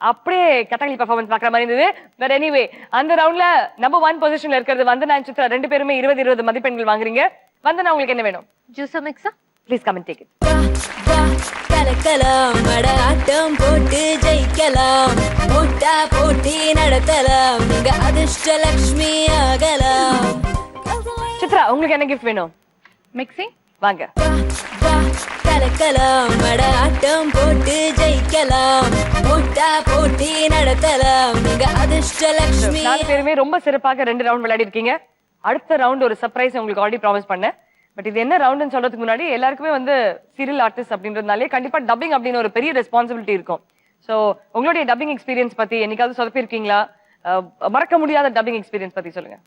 அப்படியே கதகளி பெர்ஃபார்மன்ஸ் பாக்குற மாதிரி இருந்தது. பட் எனிவே அந்த ரவுண்ட்ல நம்பர் 1 பொசிஷன்ல இருக்கிறது வந்தனா and சித்ரா. ரெண்டு பேருமே 20 20 மதிப்பெண்கள் வாங்குறீங்க. வந்தனா உங்களுக்கு என்ன வேணும்? ஜூஸ் மிக்ஸா? Please come and take it. கலக்கலாம் மடாட்டம் போட்டு ஜெயிக்கலாம், போட்டா போட்டி நடத்தலாம், நீங்க அதிர்ஷ்ட லக்ஷ்மி ஆகலாம். சித்ரா உங்களுக்கு என்ன கிஃப்ட் வேணும்? மிக்ஸி வாங்க. கலக்கலாம் மடாட்டம் போட்டு ஜெயிக்கலாம், போட்டா போட்டி நடத்தலாம், நீங்க அதிர்ஷ்ட லக்ஷ்மி. 4 பேருமே ரொம்ப சிறப்பாக 2 ரவுண்ட் விளையாடி இருக்கீங்க. அடுத்த ரவுண்ட் ஒரு சர்ப்ரைஸ் உங்களுக்கு ஆல்ரெடி ப்ராமிஸ் பண்ணேன். பட் இது என்ன ரவுண்ட்னு சொல்றதுக்கு முன்னாடி எல்லாருக்குமே வந்து சீரியல் ஆர்டிஸ்ட் அப்படின்றதுனாலே கண்டிப்பா டப்பிங் அப்படின்னு ஒரு பெரிய ரெஸ்பான்சிபிலிட்டி இருக்கும். சோ உங்களுடைய டப்பிங் எக்ஸ்பீரியன்ஸ் பத்தி என்னைக்காவது சொதப்பி இருக்கீங்களா? மறக்க முடியாத டப்பிங் எக்ஸ்பீரியன்ஸ் பத்தி சொல்லுங்க.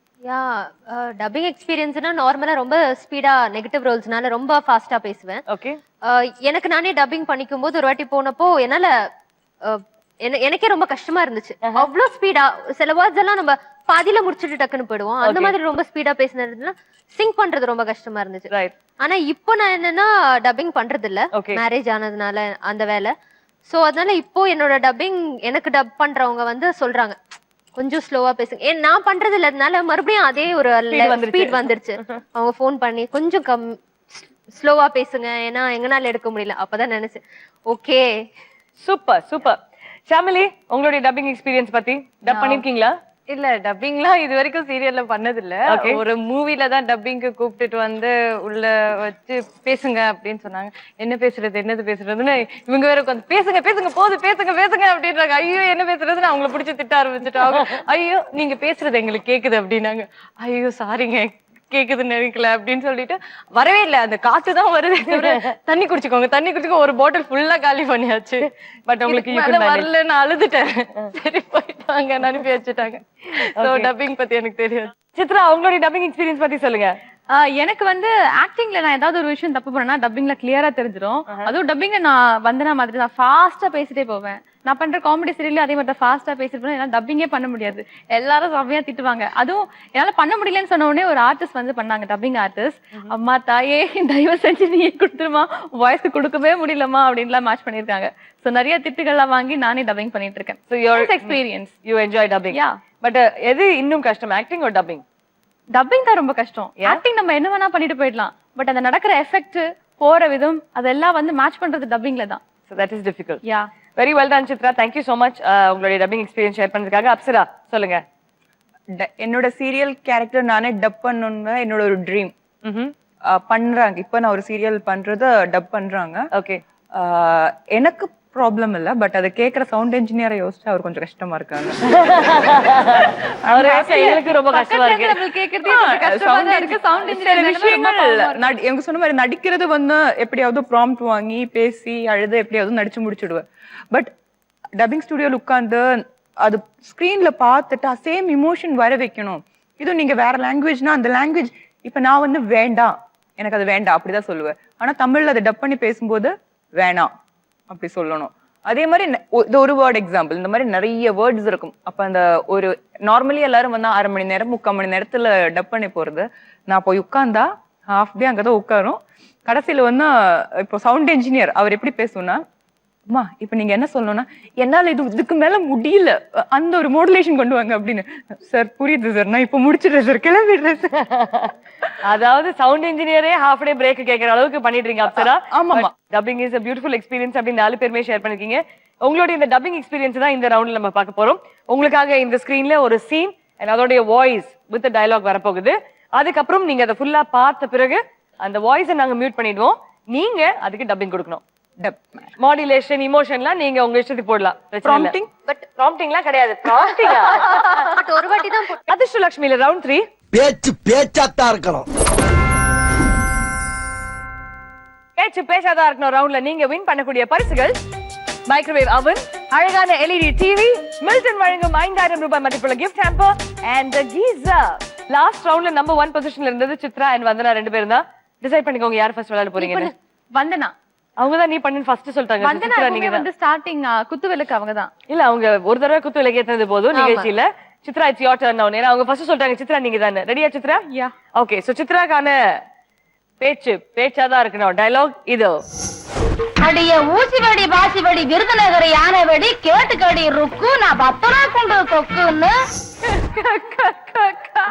டப்பிங் எக்ஸ்பீரியன்ஸ்னா நார்மலா ரொம்ப ஸ்பீடா நெகட்டிவ் ரோல்ஸ்னால ரொம்ப ஃபாஸ்டா பேசுவேன். ஓகே. எனக்கு நானே டப்பிங் பண்ணிக்கும் போது ஒரு வாட்டி போனப்போ என்னால எனக்கே ரொம்ப கஷ்டமா இருந்துச்சு. அவ்வளவு ஸ்பீடா சில வேர்ட்ஸ் எல்லாம் நம்ம பாதியில முடிச்சுட்டு டக்குன்னு போயிடுவோம். அந்த மாதிரி ரொம்ப ஸ்பீடா பேசினதுன்னா சிங்க் பண்றது ரொம்ப கஷ்டமா இருந்துச்சு. ஆனா இப்போ நான் என்னன்னா டப்பிங் பண்றது இல்ல, மேரேஜ் ஆனதுனால அந்த வேலை. சோ அதனால இப்போ என்னோட டப்பிங் எனக்கு டப் பண்றவங்க வந்து சொல்றாங்க கொஞ்சம் ஸ்லோவா பேசுங்க. ஏன் நான் பண்றது இல்லதுனால மறுபடியும் அதே ஒரு ஸ்பீட் வந்துருச்சு. அவங்க போன் பண்ணி கொஞ்சம் ஸ்லோவா பேசுங்க, ஏன்னா எங்கனால எடுக்க முடியல. அப்பதான் நினைச்சேன் ஓகே. Super super. ஷாமிலி உங்களுடைய டப்பிங் எக்ஸ்பீரியன்ஸ் பத்தி டப் பண்ணிருக்கீங்களா? இல்ல டப்பிங்லாம் இது வரைக்கும் சீரியல்ல பண்ணது இல்ல. ஒரு மூவில தான் டப்பிங்க்கு கூப்பிட்டுட்டு வந்து உள்ள வச்சு பேசுங்க அப்படின்னு சொன்னாங்க. என்ன பேசுறது என்னது பேசுறதுன்னு இவங்க வேற உட்காந்து பேசுங்க பேசுங்க போது பேசுங்க பேசுங்க அப்படின்றாங்க. ஐயோ என்ன பேசுறதுன்னு அவங்கள பிடிச்சி திட்ட ஆரம்பிச்சுட்டாங்க. ஐயோ நீங்க பேசுறது எங்களுக்கு கேக்குது அப்படின்னாங்க. ஐயோ சாரிங்க கேக்குதுன்னு நினைக்கல அப்படின்னு சொல்லிட்டு வரவே இல்லை. அந்த காத்து தான் வருது. தண்ணி குடிச்சுக்கோங்க தண்ணி குடிச்சுக்கோ ஒரு பாட்டில் ஃபுல்லா காலி பண்ணியாச்சு. பட் உங்களுக்கு வரல நான் அழுதுட்டேன். சரி போயிட்டாங்க அனுப்பி வச்சுட்டாங்க. டப்பிங் பத்தி எனக்கு தெரியாது. சித்ரா உங்களுடைய டப்பிங் எக்ஸ்பீரியன்ஸ் பத்தி சொல்லுங்க. எனக்கு வந்து ஆக்டிங்ல நான் ஏதாவது ஒரு விஷயம் தப்பு பண்ணேன்னா டப்பிங்ல கிளியரா தெரிஞ்சிடும். அதுவும் டப்பிங்ல நான் வந்தனா மாதிரி நான் ஃபாஸ்டா பேசிட்டே போவேன். நான் பண்ற காமெடி சீரியல்ல அதே மாதிரி ஃபாஸ்டா பேசிட்டு என்னால டப்பிங்கே பண்ண முடியாது. எல்லாரும் செம்மையா திட்டுவாங்க. அதுவும் என்னால பண்ண முடியலன்னு சொன்ன உடனே ஒரு ஆர்டிஸ்ட் வந்து பண்ணாங்க, டப்பிங் ஆர்டிஸ்ட். அம்மா தாயே தயவு செஞ்சு நீ கொடுத்துருமா, வாய்ஸ்க்கு கொடுக்கவே முடியலமா அப்படின்லாம் மேட்ச் பண்ணிருக்காங்க. சோ நிறைய திட்டுகள்லாம் வாங்கி நானே டப்பிங் பண்ணிட்டு இருக்கேன். So your experience. you enjoy dubbing. Yeah. But எது இன்னும் கஷ்டம், ஆக்டிங் or dubbing? டப்பிங் தான் ரொம்ப கஷ்டம். ஆக்டிங் நம்ம என்ன வேணா பண்ணிட்டு போயிடலாம். பட் அந்த நடக்கிற எஃபெக்ட், போற விதம் அதெல்லாம் வந்து மேட்ச் பண்றது டப்பிங்ல தான். So that is difficult. Yeah. Very well done Chitra. Thank you so much உங்களுடைய டப்பிங் எக்ஸ்பீரியன்ஸ் ஷேர் பண்ணதுக்காக. அப்சரா சொல்லுங்க. என்னோட சீரியல் கேரக்டர் நானே டப் பண்ணணும்னு என்னோட ஒரு ட்ரீம். பண்றாங்க, இப்ப நான் ஒரு சீரியல் பண்றது டப் பண்றாங்க. ஓகே. எனக்கு ப்ராப்ளம் இல்ல, பட் அதை கேட்கிற சவுண்ட் இன்ஜினியரை யோசிச்சு அவர் கொஞ்சம் கஷ்டமா இருக்காங்க. எங்களுக்கு ரொம்ப கஷ்டமா இருக்கு. எனக்கு சொன்ன மாதிரி நடிக்கிறது வந்து எப்படியாவது ப்ராம்ப்ட் வாங்கி பேசி அழுது எப்படியாவது நடிச்சு முடிச்சுடுவேன். பட் டப்பிங் ஸ்டுடியோல உட்கார்ந்து அது ஸ்கிரீன்ல பார்த்துட்டு சேம் இமோஷன் வர வைக்கணும். இது நீங்க வேற லாங்குவேஜ்னா அந்த லாங்குவேஜ் இப்ப நான் வந்து வேண்டாம், எனக்கு அது வேண்டாம் அப்படிதான் சொல்லுவேன். ஆனா தமிழ்ல அதை டப் பண்ணி பேசும்போது வேணாம் அப்படி சொல்லணும். அதே மாதிரி இது ஒரு வேர்ட் எக்ஸாம்பிள், இந்த மாதிரி நிறைய வேர்ட்ஸ் இருக்கும். அப்ப அந்த ஒரு நார்மலி எல்லாரும் வந்து 1/2 மணி நேரம் 3/4 மணி நேரத்துல டப் பண்ணி போறது, நான் போய் உட்கார்ந்தா ஹாஃப் டே அங்கதான் உட்காரும். கடைசியில வந்து இப்போ சவுண்ட் இன்ஜினியர் அவர் எப்படி பேசுவோம்னா, அம்மா இப்ப நீங்க என்ன சொல்லணும்னா, என்னால இதுக்கு மேல முடியல, அந்த ஒரு மாடுலேஷன் கொண்டு வாங்க அப்படின்னு. சார் புரியுது சார், நான் இப்ப முடிச்சிடுறேன் சார், கிளம்பிடுறேன் சார். அதாவது சவுண்ட் இன்ஜினியரே ஹாஃப் டே பிரேக் கேட்கற அளவுக்கு பண்ணிட்டு இருக்கீங்க அப்சரா. ஆமாமா. Dubbing is a beautiful experience அப்படின்னு 4 பேருமே ஷேர் பண்ணிருக்கீங்க. உங்களுடைய இந்த டப்பிங் எக்ஸ்பீரியன்ஸ் தான் இந்த ரவுண்ட்ல நம்ம பார்க்க போறோம். உங்களுக்காக இந்த ஸ்கிரீன்ல ஒரு சீன் and அதோடைய வாய்ஸ் வித் டயலாக் வரப்போகுது. அதுக்கப்புறம் நீங்க அதை ஃபுல்லா பார்த்த பிறகு அந்த வாய்ஸை நாங்க மியூட் பண்ணிடுவோம். நீங்க அதுக்கு டப்பிங் கொடுக்கணும். மாடுலேஷன், இமோஷன்லாம் நீங்க உங்க இஷ்டத்துக்கு போடலாம். ப்ராம்ப்டிங் பட் ப்ராம்ப்டிங்லாம் கிடையாது. ப்ராம்ப்டிங்கா பட் ஒரு வாட்டி தான் அதிர்ஷ்டலட்சுமியில ரவுண்ட் 3 பேச்சாத்தான் இருக்கணும். பேச்சாதான் இருக்கணும் ரவுண்ட்ல நீங்க வின் பண்ணக்கூடிய பரிசுகள் மைக்ரோவேவ் அவன், அழகான LED டிவி, மில்டன் வழங்கும் 5000 ரூபாய் மதிப்புள்ள gift hamper and geyser. Last ரவுண்ட்ல நம்பர் 1 பொசிஷன்ல இருந்தது சித்ரா அண்ட் வந்தனா 2 பேரும் தான். டிசைட் பண்ணிக்கோங்க யார் ஃபர்ஸ்ட் விளையாட போறீங்கன்னு. வந்தனா அவங்க தான் நீ பண்ணு ஃபர்ஸ்ட் சொல்லிட்டாங்க. வந்தனா நீங்க வந்து ஸ்டார்டிங் குத்து விளக்கு அவங்க தான். இல்ல அவங்க ஒரு தடவை குத்து விளக்கு ஏத்துனது போதும் நிகழ்ச்சியில. சித்ரா இட்ஸ் யுவர் டர்ன் நவ. அவங்க ஃபர்ஸ்ட் சொல்லிட்டாங்க சித்ரா நீங்க தானே. ரெடியா சித்ரா? யா. ஓகே, சோ சித்ராக்கான பேச்சாதான் இருக்கணும். டயலாக் இது. அடிய ஊசிவடி பாசிவடி விருதுநகர் யானைவடி கேட்டுக்கடி ருக்கு நான் 10 ரூபா கொண்டு கொக்குன்னு.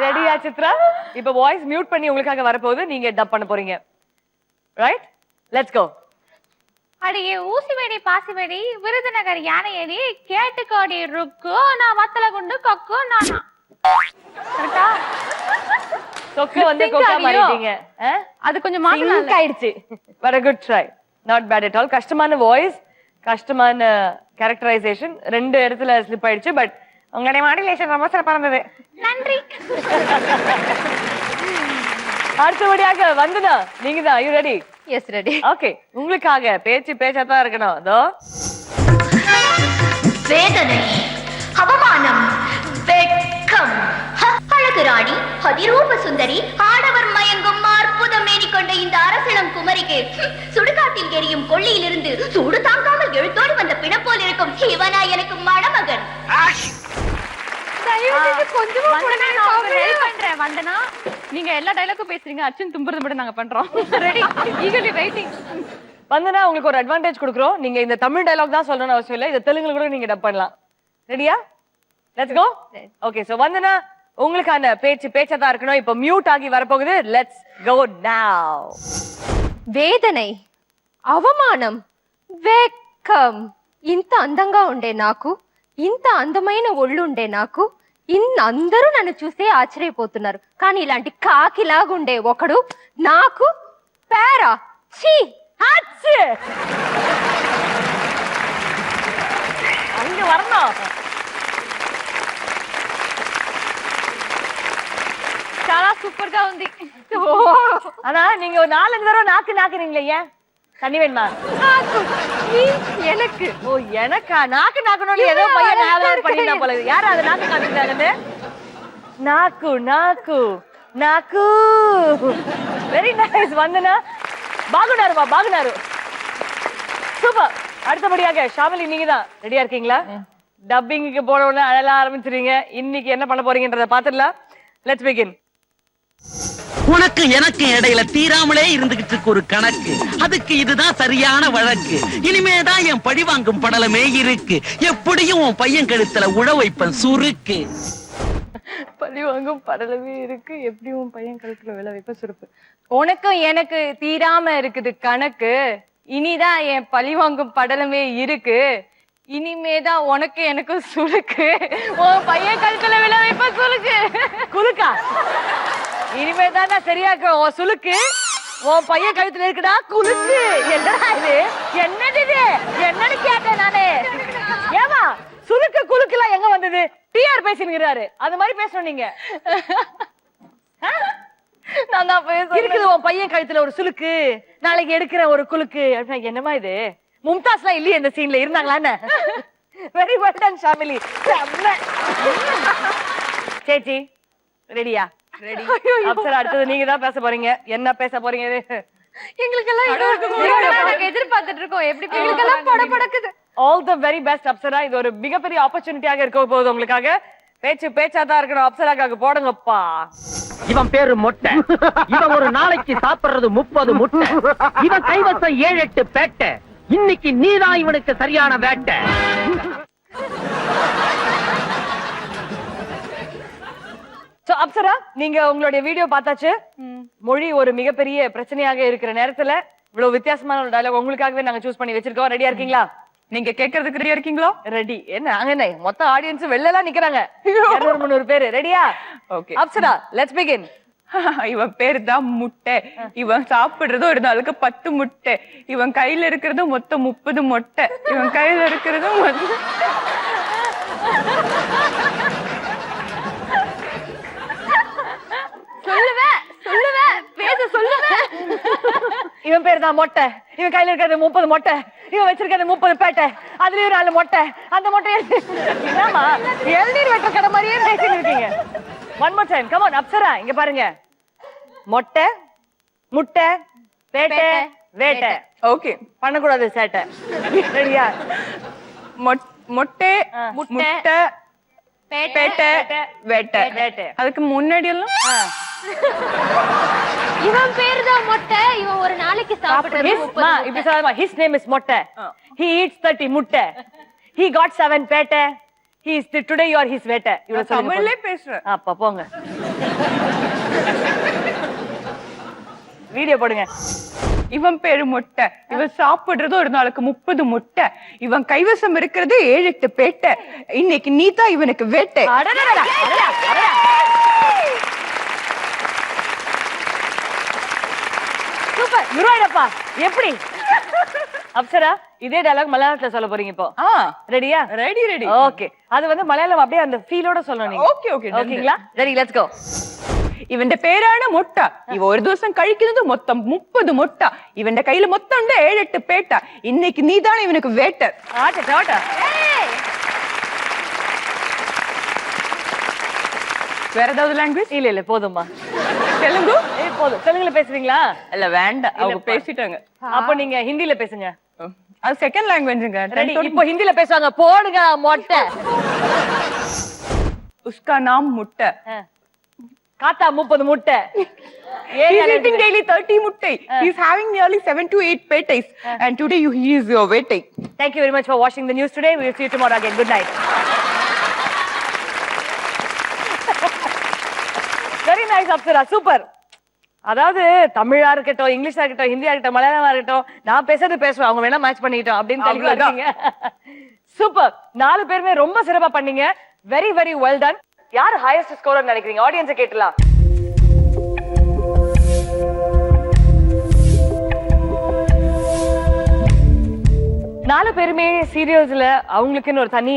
ரெடியா சித்ரா? இப்ப வாய்ஸ் மியூட் பண்ணி உங்களுக்காக வரப்போகுது. நீங்க டப் பண்ண போறீங்க. ரைட்? Let's go. அடிய ஊசிவடி பாசிவடி விருதுநகர் யானையடி கேட்டுக்கடி ருக்கு நான் வத்தல கொண்டு கொக்கு நானா. கரெக்ட்டா? சொக்க வந்து கொக்கா மாறிட்டீங்க. அது கொஞ்சம் மாத்தலாம் ஆயிடுச்சு. But a good try. Not bad at all. கஷ்டமான வாய்ஸ், கஷ்டமான கேரக்டரைசேஷன், 2 இடத்துல ஸ்லிப் ஆயிடுச்சு. பட் உங்களுடைய மாடுலேஷன் ரொம்ப சிறப்பா இருந்தது. நன்றி. அடுத்தபடியாக வந்தனா நீங்க தான். You ready? S ready. Okay, உங்களுக்காக பேச்சாதான் இருக்கணும். அதோ வேதனை, அவமானம், வெட்கம், அழகு ராணி, அதிரூப சுந்தரி, ஆடவர் மயங்கும் அற்புத மேனி கொண்ட இந்த அரசிளம் குமரிக்கு சுடுகாட்டில் எரியும் கொள்ளியிலிருந்து சூடு தாங்காமல் எழுத்தோடு வந்த பிணப்போல் இருக்கும் இவனா எனக்கு மணமகன். வந்தனா நீங்க எல்லா டயலாக்கும் பேசுறீங்க, அர்ஜுன் தும்புறது மட்டும் நாங்க பண்றோம். ரெடி? Eagerly waiting. வந்தனா உங்களுக்கு ஒரு அட்வான்டேஜ் கொடுக்குறோம். நீங்க இந்த தமிழ் டயலாக் தான் சொல்லணும்னு அவசியம் இல்லை, இந்த தெலுங்குல கூட நீங்க டப் பண்ணலாம். ரெடியா? Let's go. Okay, so Vandana உங்களுக்கான பேச்சாதான் இருக்கணும். இப்ப மியூட் ஆகி வரப்போகுது. லெட்ஸ் கோ நவ. వేదனை, అవమానం, వెక్కం. ఇంత అందంగా ఉండే నాకు, ఇంత అందమైన ఒళ్ళుండే నాకు, అందరూ నన్ను చూసే ఆశ్చర్యపోతున్నారు. కానీ ఇలాంటి కాకిలాగుండే ఒకడు నాకు పేరా ఛీ ஹாட்ஸ். அங்க வரணும். చాలా సూపర్ గా ఉంది. ஆனா நீங்க ஒரு 4-5 தடவை நாக்குறீங்களே, ஏன்? தண்ணி வேணுமா? எனக்கு ஓ எனக்கா? நாக்கணும் ஏதோ பையன் ஞாபகம் பண்ணிட்டா போல. யாரு அது நாக்கு காமிச்சாங்க? நாக்கு. Very nice. வந்தனா பாகுனாரு. சூப்பர். அடுத்தபடியாக ஷாமிலி நீங்க தான் ரெடியா இருக்கீங்களா? டப்பிங்க்கு போன உடனே அழலாம் ஆரம்பிச்சிருங்க. இன்னைக்கு என்ன பண்ண போறீங்கன்றத பாத்துடலாம். Let's begin. உனக்கு எனக்கு இடையில தீராமலே இருந்துகிட்டு இருக்கு ஒரு கணக்கு. அதுக்கு இதுதான் சரியான வழக்கு. இனிமேதான் என் பழி வாங்கும் படலமே இருக்கு. எப்படியும் உன் பையன் கழுத்துல உழ வைப்பன் சுருக்கு. பழி வாங்கும் படலமே இருக்கு. எப்படி உன் பையன் கழுத்துல விழ வைப்ப சுருப்பு. உனக்கும் எனக்கு தீராம இருக்குது கணக்கு. இனிதான் என் பழி வாங்கும் படலமே இருக்கு. இனிமேதான் உனக்கு எனக்கு சுருக்கு. உன் பையன் கழுத்துல விழ வைப்ப சுருக்கு. குலுக்கா இனிமேதான் சரியாக்க உன் சுலுக்கு உன் பையன் கழுத்துல இருக்குடா குலுக்கு. என்னடா இது? என்னது இது? என்னன்னு கேட்டேன் நானு. ஏமா சுலுக்கு குலுக்குலாம் எங்க வந்தது? டிஆர் பேசினுங்கிறாரு. அது மாதிரி பேசணும் நீங்க. நான் தான் இருக்குது உன் பையன் கழுத்துல ஒரு சுலுக்கு, நாளைக்கு எடுக்கிற ஒரு குலுக்கு. என்னமா இது? மும்தாஸ்லாம் இல்லையே இந்த சீன்ல, இருந்தாங்களா என்ன? Very well done Shamili. சேச்சி ரெடியா? ரெடி. அப்சரா அடுத்தது நீங்க தான் பேச போறீங்க. என்ன பேச போறீங்க? எங்களுக்கெல்லாம் எதிர்பார்த்துட்டு இருக்கோம். எப்படி எங்களுக்கெல்லாம் படபடக்குது. All the very best Apsara. இது ஒரு மிகப்பெரிய ஆப்பர்ச்சுனிட்டியாக இருக்க போகுது உங்களுக்காக. பேச்சாதான் இருக்கணும். அப்சராக்காக போடுங்கப்பா. இவன் பேரு மொட்டை. இவன் ஒரு நாளைக்கு சாப்பிடுறது 30 முட்டை. இவன் கைவசம் 7-8 பேட்டை. இன்னைக்கு நீதான் இவனுக்கு சரியான வேட்டை. சோ அப்சரா நீங்க உங்களுடைய வீடியோ பார்த்தாச்சு. மொழி ஒரு மிகப்பெரிய பிரச்சனையாக இருக்கிற நேரத்துல இவ்வளவு வித்தியாசமான ஒரு டயலாக் உங்களுக்காகவே நாங்க சூஸ் பண்ணி வச்சிருக்கோம். ரெடியா இருக்கீங்களா? நீங்க கேக்குறதுக்கு ரெடியா இருக்கீங்களா? ரெடி. என்ன மொத்த ஆடியன்ஸ் வெளிலலாம் நிக்கறாங்க. 200-300 பேரு. ரெடியா? ஓகே. Apsara let's begin. இவன் பேரு தான் முட்டை. இவன் சாப்பிடுறது ஒரு நாளுக்கு 10 முட்டை. இவன் கையில இருக்கிறது மொத்தம் 30 மொட்டை. இவன் கையில இருக்கிறது இவன் பேர் தான் மொட்டை. இவன் கையில இருக்கிறது 30 மொட்டை. இவன் வச்சிருக்கிறது 30 பேட்டை. அதுலயும் 4 மொட்டை. அந்த மொட்டை என்னமா இளநீர் வெட்ட கடை மாதிரியே பேசிட்டு இருக்கீங்க. One more time come on Apsara. இங்க பாருங்க. மொட்டை, முட்டை, பேட்டை, வேட்டை. ஓகே. பண்ணக்கூடாது சேட்டை. ரெடியா? மொட்டை, முட்டை, பேட்டை, வேட்டை. அதுக்கு முன்னாடி எல்லாம் இவன் பேரு தான் மொட்டை. இவன் ஒரு நாளைக்கு சாப்பிடுறது 30 இப்படி சொல்லாமா? His name is மொட்டை. He eats 30 முட்டை. He got 7 Pettai. He is today you are his வேட்டை. இவ்வளவு தமிழ்ல பேசுறேன். அப்ப போங்க. வீடியோ போடுங்க. இவன் பேரு மொட்டை. இவன் சாப்பிடுறது ஒரு நாளுக்கு 30 முட்டை. இவன் கைவசம் இருக்கிறது 7-8 பேட்டை. இன்னைக்கு நீதான் இவனுக்கு வேட்டை. சூப்பர். யுரோடப்பா எப்படி? அப்சரா இதே டயலாக் மலையாளத்துல சொல்ல போறீங்க இப்போ. ரெடியா? ரெடி. ஓகே. அது வந்து மலையாளம் அப்படியே அந்த ஃபீலோட சொல்லணும் நீங்க. ஓகே. ஓகேங்களா? ரெடி லெட்ஸ் கோ. இவന്റെ പേരാണ് മുട്ട. ഇവ ഒരു ദിവസം കഴിക്കുന്നത് മൊത്തം 30 മുട്ട. ഇവന്റെ കയ്യിൽ മൊത്തം ഉണ്ട് 7-8 പേട്ട. ഇന്നേക്ക് നീതാണ് ഇവനക്ക് വേട്ട. வேற ஏதாவது லாங்குவேஜ்? இல்ல போதும்மா. தெலுங்கு? போதும். தெலுங்குல பேசுறீங்களா? இல்ல வேண்டாம். அவங்க பேசிட்டாங்க. அப்ப நீங்க ஹிந்தில பேசுங்க. அது செகண்ட் லாங்குவேஜ்ங்க. ரெடி. இப்போ ஹிந்தில பேசுவாங்க. போடுங்க மொட்டை. उसका नाम मुट्टा. காத்தா 30 முட்டை. He is eating daily 30 muttai. He is having nearly 7 to 8 petties. And today he is your waitai. Thank you very much for watching the news today. We will see you tomorrow again. Good night. Very nice Apsara. Super. அதாவது தமிழா இருக்கட்டும், இங்கிலீஷா இருக்கட்டும், ஹிந்தியா இருக்கட்டும், மலையாளமா இருக்கட்டும், நான் பேசுறது பேசுவேன். அவங்க வேணா மேட்ச் பண்ணிட்டோம் அப்படின்னு தெளிவா இருக்கீங்க. சூப்பர். 4 பேருமே ரொம்ப சிறப்பா பண்ணீங்க. Very very well ton. யார் ஹையஸ்ட் ஸ்கோரர் நினைக்கிறீங்க? ஆடியன்ஸை கேட்டலாம். நாலு பேருமே சீரியல்ஸ்ல அவங்களுக்குன்னு ஒரு தனி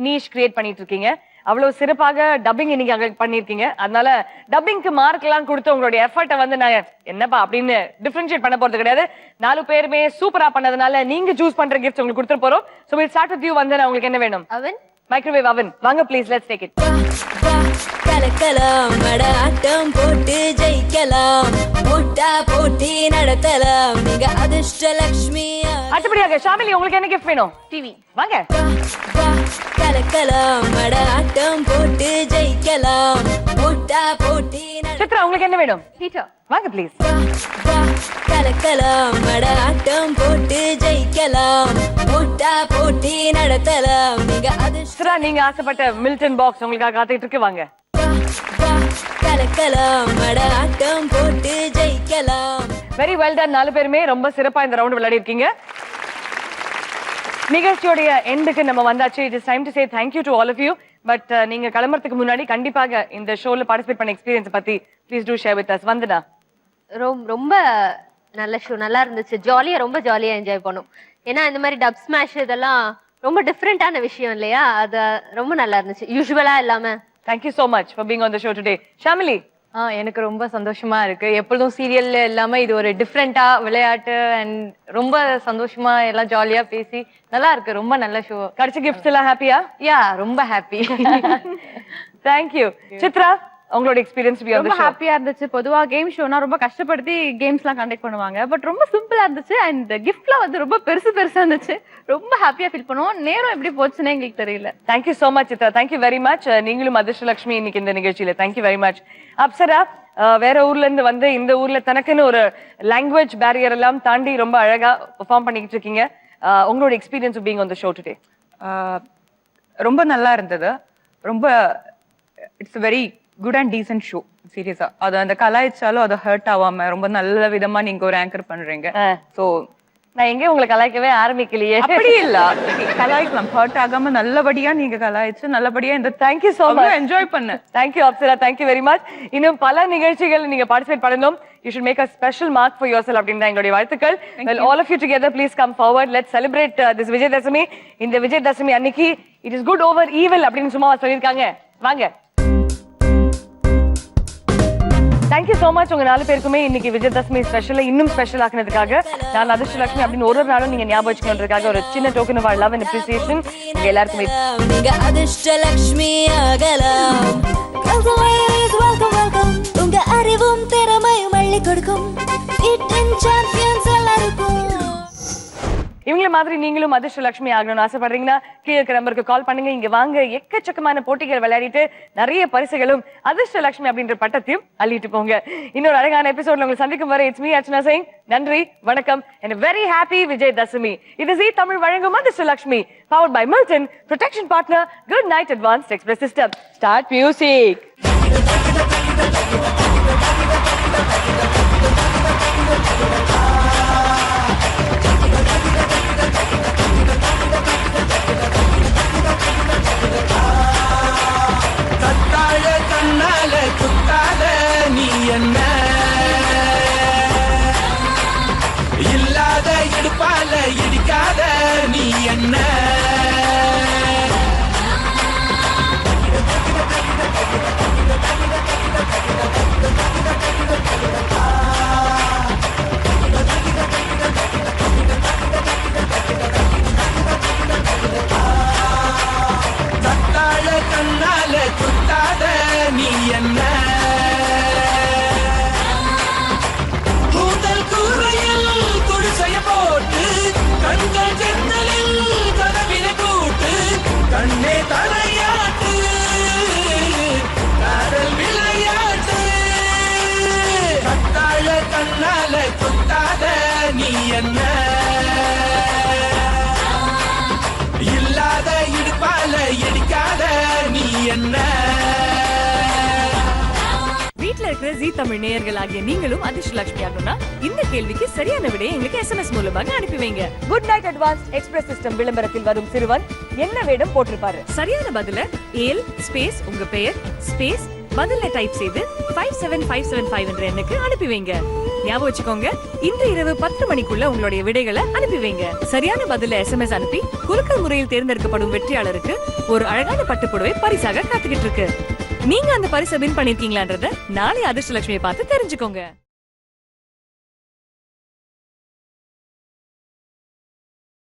நீஷ் கிரியேட் பண்ணிட்டு இருக்கீங்க. அவ்வளவு சிறப்பாக டப்பிங் இன்னைக்கு அங்க பண்ணிருக்கீங்க. அதனால டப்பிங்க்கு மார்க் எல்லாம் கொடுத்து உங்களுடைய எஃபர்ட்டை வந்து நான் என்னப்பா அப்படின்னு டிஃபரன்ஷியேட் பண்ண போறது கிடையாது. 4 பேருமே சூப்பரா பண்ணதுனால நீங்க சூஸ் பண்ற கிஃப்ட் உங்களுக்கு கொடுத்துட்டு போறோம். So we'll start with you. வந்து உங்களுக்கு என்ன வேணும்? அவன் மைக்ரோவேவ் அவன் வாங்க ப்ளீஸ். Let's take it. கலக்கலாம் ஆட்டம் போட்டு ஜெயிக்கலாம். போட்டா போட்டி நடத்தலாம். நீங்க அதிர்ஷ்ட லட்சுமி. அடுத்தபடியாக ஷாமிலி, உங்களுக்கு என்ன கிஃப்ட் வேணும்? டிவி. வாங்க. கலக்கலாம் மட ஆட்டம் போட்டு ஜெயிக்கலாம் போட்டா போட்டி சித்ரா, உங்களுக்கு என்ன வேணும்? ஹீட்டர். வாங்க ப்ளீஸ். கலக்கலாம் மட ஆட்டம் போட்டு ஜெயிக்கலாம் போட்டா போட்டி நடத்தலாம் நீங்க அது சித்ரா, நீங்க ஆசைப்பட்ட மில்டன் பாக்ஸ் உங்களுக்காக காத்துட்டு இருக்கு. வாங்க. கலக்கலாம் மட ஆட்டம் போட்டு ஜெயிக்கலாம். Very well ton. 4 பேருமே ரொம்ப சிறப்பா இந்த ரவுண்ட் விளையாடி இருக்கீங்க. நிகழ்ச்சியோடைய எண்டுக்கு நம்ம வந்தாச்சு. It is time to say thank you to all of you. But நீங்க கிளம்புறதுக்கு முன்னாடி கண்டிப்பாக இந்த ஷோல பார்ட்டிசிபேட் பண்ண எக்ஸ்பீரியன்ஸ் பத்தி please do share with us. Vandana, ரொம்ப நல்ல ஷோ, நல்லா இருந்துச்சு. ரொம்ப ஜாலியா என்ஜாய் பண்ணோம். ஏன்னா இந்த மாதிரி டப் ஸ்மாஷ் இதெல்லாம் ரொம்ப டிஃப்ரெண்டான விஷயம் இல்லையா? அது ரொம்ப நல்லா இருந்துச்சு, யூசுவலா இல்லாம. Thank you so much for being on the show today. Shamili, எனக்கு ரொம்ப சந்தோஷமா இருக்கு. எப்பொழுதும் சீரியல்ல இல்லாம இது ஒரு டிஃப்ரெண்டா விளையாட்டு அண்ட் ரொம்ப சந்தோஷமா எல்லாம் ஜாலியா பேசி நல்லா இருக்கு. ரொம்ப நல்ல ஷோ. கிடைச்ச கிஃப்ட்ஸ் எல்லாம் ஹாப்பியா? யா, ரொம்ப ஹாப்பி. Thank you. சித்ரா, உங்களோட எக்ஸ்பீரியன்ஸ் ரொம்ப ஹாப்பியா இருந்துச்சு. பொதுவா கேம் ஷோனா ரொம்ப கஷ்டப்படுத்தி கேம்ஸ்லாம் கண்டக்ட் பண்ணுவாங்க. பட் ரொம்ப சிம்பிளா இருந்துச்சு. அண்ட் கிஃப்ட்லாம் வந்து ரொம்ப பெருசா இருந்துச்சு. ரொம்ப ஹாப்பியா ஃபீல் பண்ணுவோம். நேரம் எப்படி போச்சுன்னு எங்களுக்கு தெரியல. Thank you so much Chitra. Thank you very much. நீங்களும் அதிர்ஷ்டலட்சுமி இன்னைக்கு இந்த நிகழ்ச்சியில. Thank you very much. Apsara, வேற ஊர்ல இருந்து வந்து இந்த ஊர்ல தனக்குன்னு ஒரு லாங்குவேஜ் பேரியர் எல்லாம் தாண்டி ரொம்ப அழகா பெர்ஃபார்ம் பண்ணிட்டு இருக்கீங்க. உங்களோட experience of being on the show today? ரொம்ப நல்லா இருந்தது. ரொம்ப it's very good and decent show. சீரியஸா அது அந்த கலாய்ச்சாலும் அதை ஹர்ட் ஆகாம ரொம்ப நல்ல விதமா நீங்க ஒரு ஆங்கர் பண்றீங்க. சோ நான் எங்க உங்களை கலாய்க்கவே ஆரம்பிக்கலையே. அப்படி இல்ல, கலாய்க்கலாம், ஹர்ட் ஆகாம நல்லபடியா நீங்க கலாய்ச்சு நல்லபடியா இந்த thank you so much. Enjoy பண்ண. Thank you Apsara. Thank you very much. இன்னும் பல நிகழ்ச்சிகள் நீங்க பார்ட்டிசிபேட் பண்ணணும். You should make a special mark for yourself அப்படின்ற எங்களுடைய வாழ்த்துக்கள். Well, all of you together please come forward. Let's celebrate this Vijayadashami. இந்த விஜயதசமி அன்னைக்கு it is good over evil அப்படின்னு சும்மா சொல்லிருக்காங்க. வாங்க. Thank you so much. உங்க 4 பேருக்குமே இன்னைக்கு விஜயதசமி ஸ்பெஷலை இன்னும் ஸ்பெஷல் ஆக்குனதுக்காக, நான் அதிர்ஷ்டலட்சுமி அப்படின்னு ஒரு நாளும் நீங்க ஞாபகம் வச்சுக்கணுன்றதுக்காக ஒரு சின்ன token of love and appreciation உங்க எல்லாருக்குமே. நீங்க அதிர்ஷ்டலட்சுமி ஆகலாம். வெல்கம். உங்க அறிவும் திறமையும் அள்ளி கொடுக்கும் இட்டன் சாம்பியன்ஸ் எல்லாருக்கும். இவங்கள மாதிரி நீங்களும் அதிர்ஷ்டலட்சுமி ஆகணும்னு ஆசைப்படுறீங்கன்னா கீழே இருக்கிற நம்பருக்கு கால் பண்ணுங்க. இங்க வாங்க, எக்கச்சக்கமான போட்டிகள் விளையாடிட்டு நிறைய பரிசுகளும் அதிர்ஷ்டலட்சுமி அப்படின்ற பட்டத்தையும் அள்ளிட்டு போங்க. இன்னொரு அழகான எபிசோட்ல உங்களை சந்திக்கும் வரை இட்ஸ் மீ அர்ச்சனா சிங். நன்றி, வணக்கம் and a very happy Vijayadashami. இது ஜீ தமிழ் வழங்கும் Adhirshtalakshmi powered by Milton, protection partner Good Night Advanced Express System. Start music. கத்தாழ கண்ணால குத்தாத நீ என்ன, இல்லாத இடுப்பால இடிக்காத நீ என்ன, கத்தாழ கண்ணால குத்தாத நீ என்ன, கூந்தல் கூரையில் குடிசைய போட்டு கண்கள் ஜன்னலில் கனவின கூட்டு, கண்ணே தலையாட்டு காதல் விளையாட்டு, கத்தாழ கண்ணால குத்தாத நீ என்ன, இல்லாத இடுப்பால இடிக்காத நீ என்ன. வீட்ல இருக்கிற ஜீ தமிழ் நேயர்கள் ஆகிய நீங்களும் அதிர்ஷ்டலட்சுமி ஆகணும்னா இந்த கேள்விக்கு சரியான விடையை எங்களுக்கு SMS மூலமாக அனுப்பி வைங்க. Good Night Advanced Express System விளம்பரத்தில் வரும் சிறுவன் என்ன வேடம் போட்டிருப்பாரு? சரியான பதில ஏல் ஸ்பேஸ் உங்க பெயர் ஸ்பேஸ் பதில டைப் செய்து 57575 என்ற எண்ணுக்கு அனுப்பி வைங்க. ஞாபகம் வச்சுக்கோங்க, இன்று இரவு 10 மணிக்குள்ள உங்களுடைய விடைகளை அனுப்பி வைங்க. சரியான பதில SMS அனுப்பி குலுக்கல் முறையில் தேர்ந்தெடுக்கப்படும் வெற்றியாளருக்கு ஒரு அழகான பட்டுப்புடவை பரிசாக காத்துக்கிட்டு இருக்கு. நீங்க அந்த பரிசை வின் பண்ணிருக்கீங்களான்றத நாளை அதிர்ஷ்டலட்சுமியை பார்த்து தெரிஞ்சுக்கோங்க.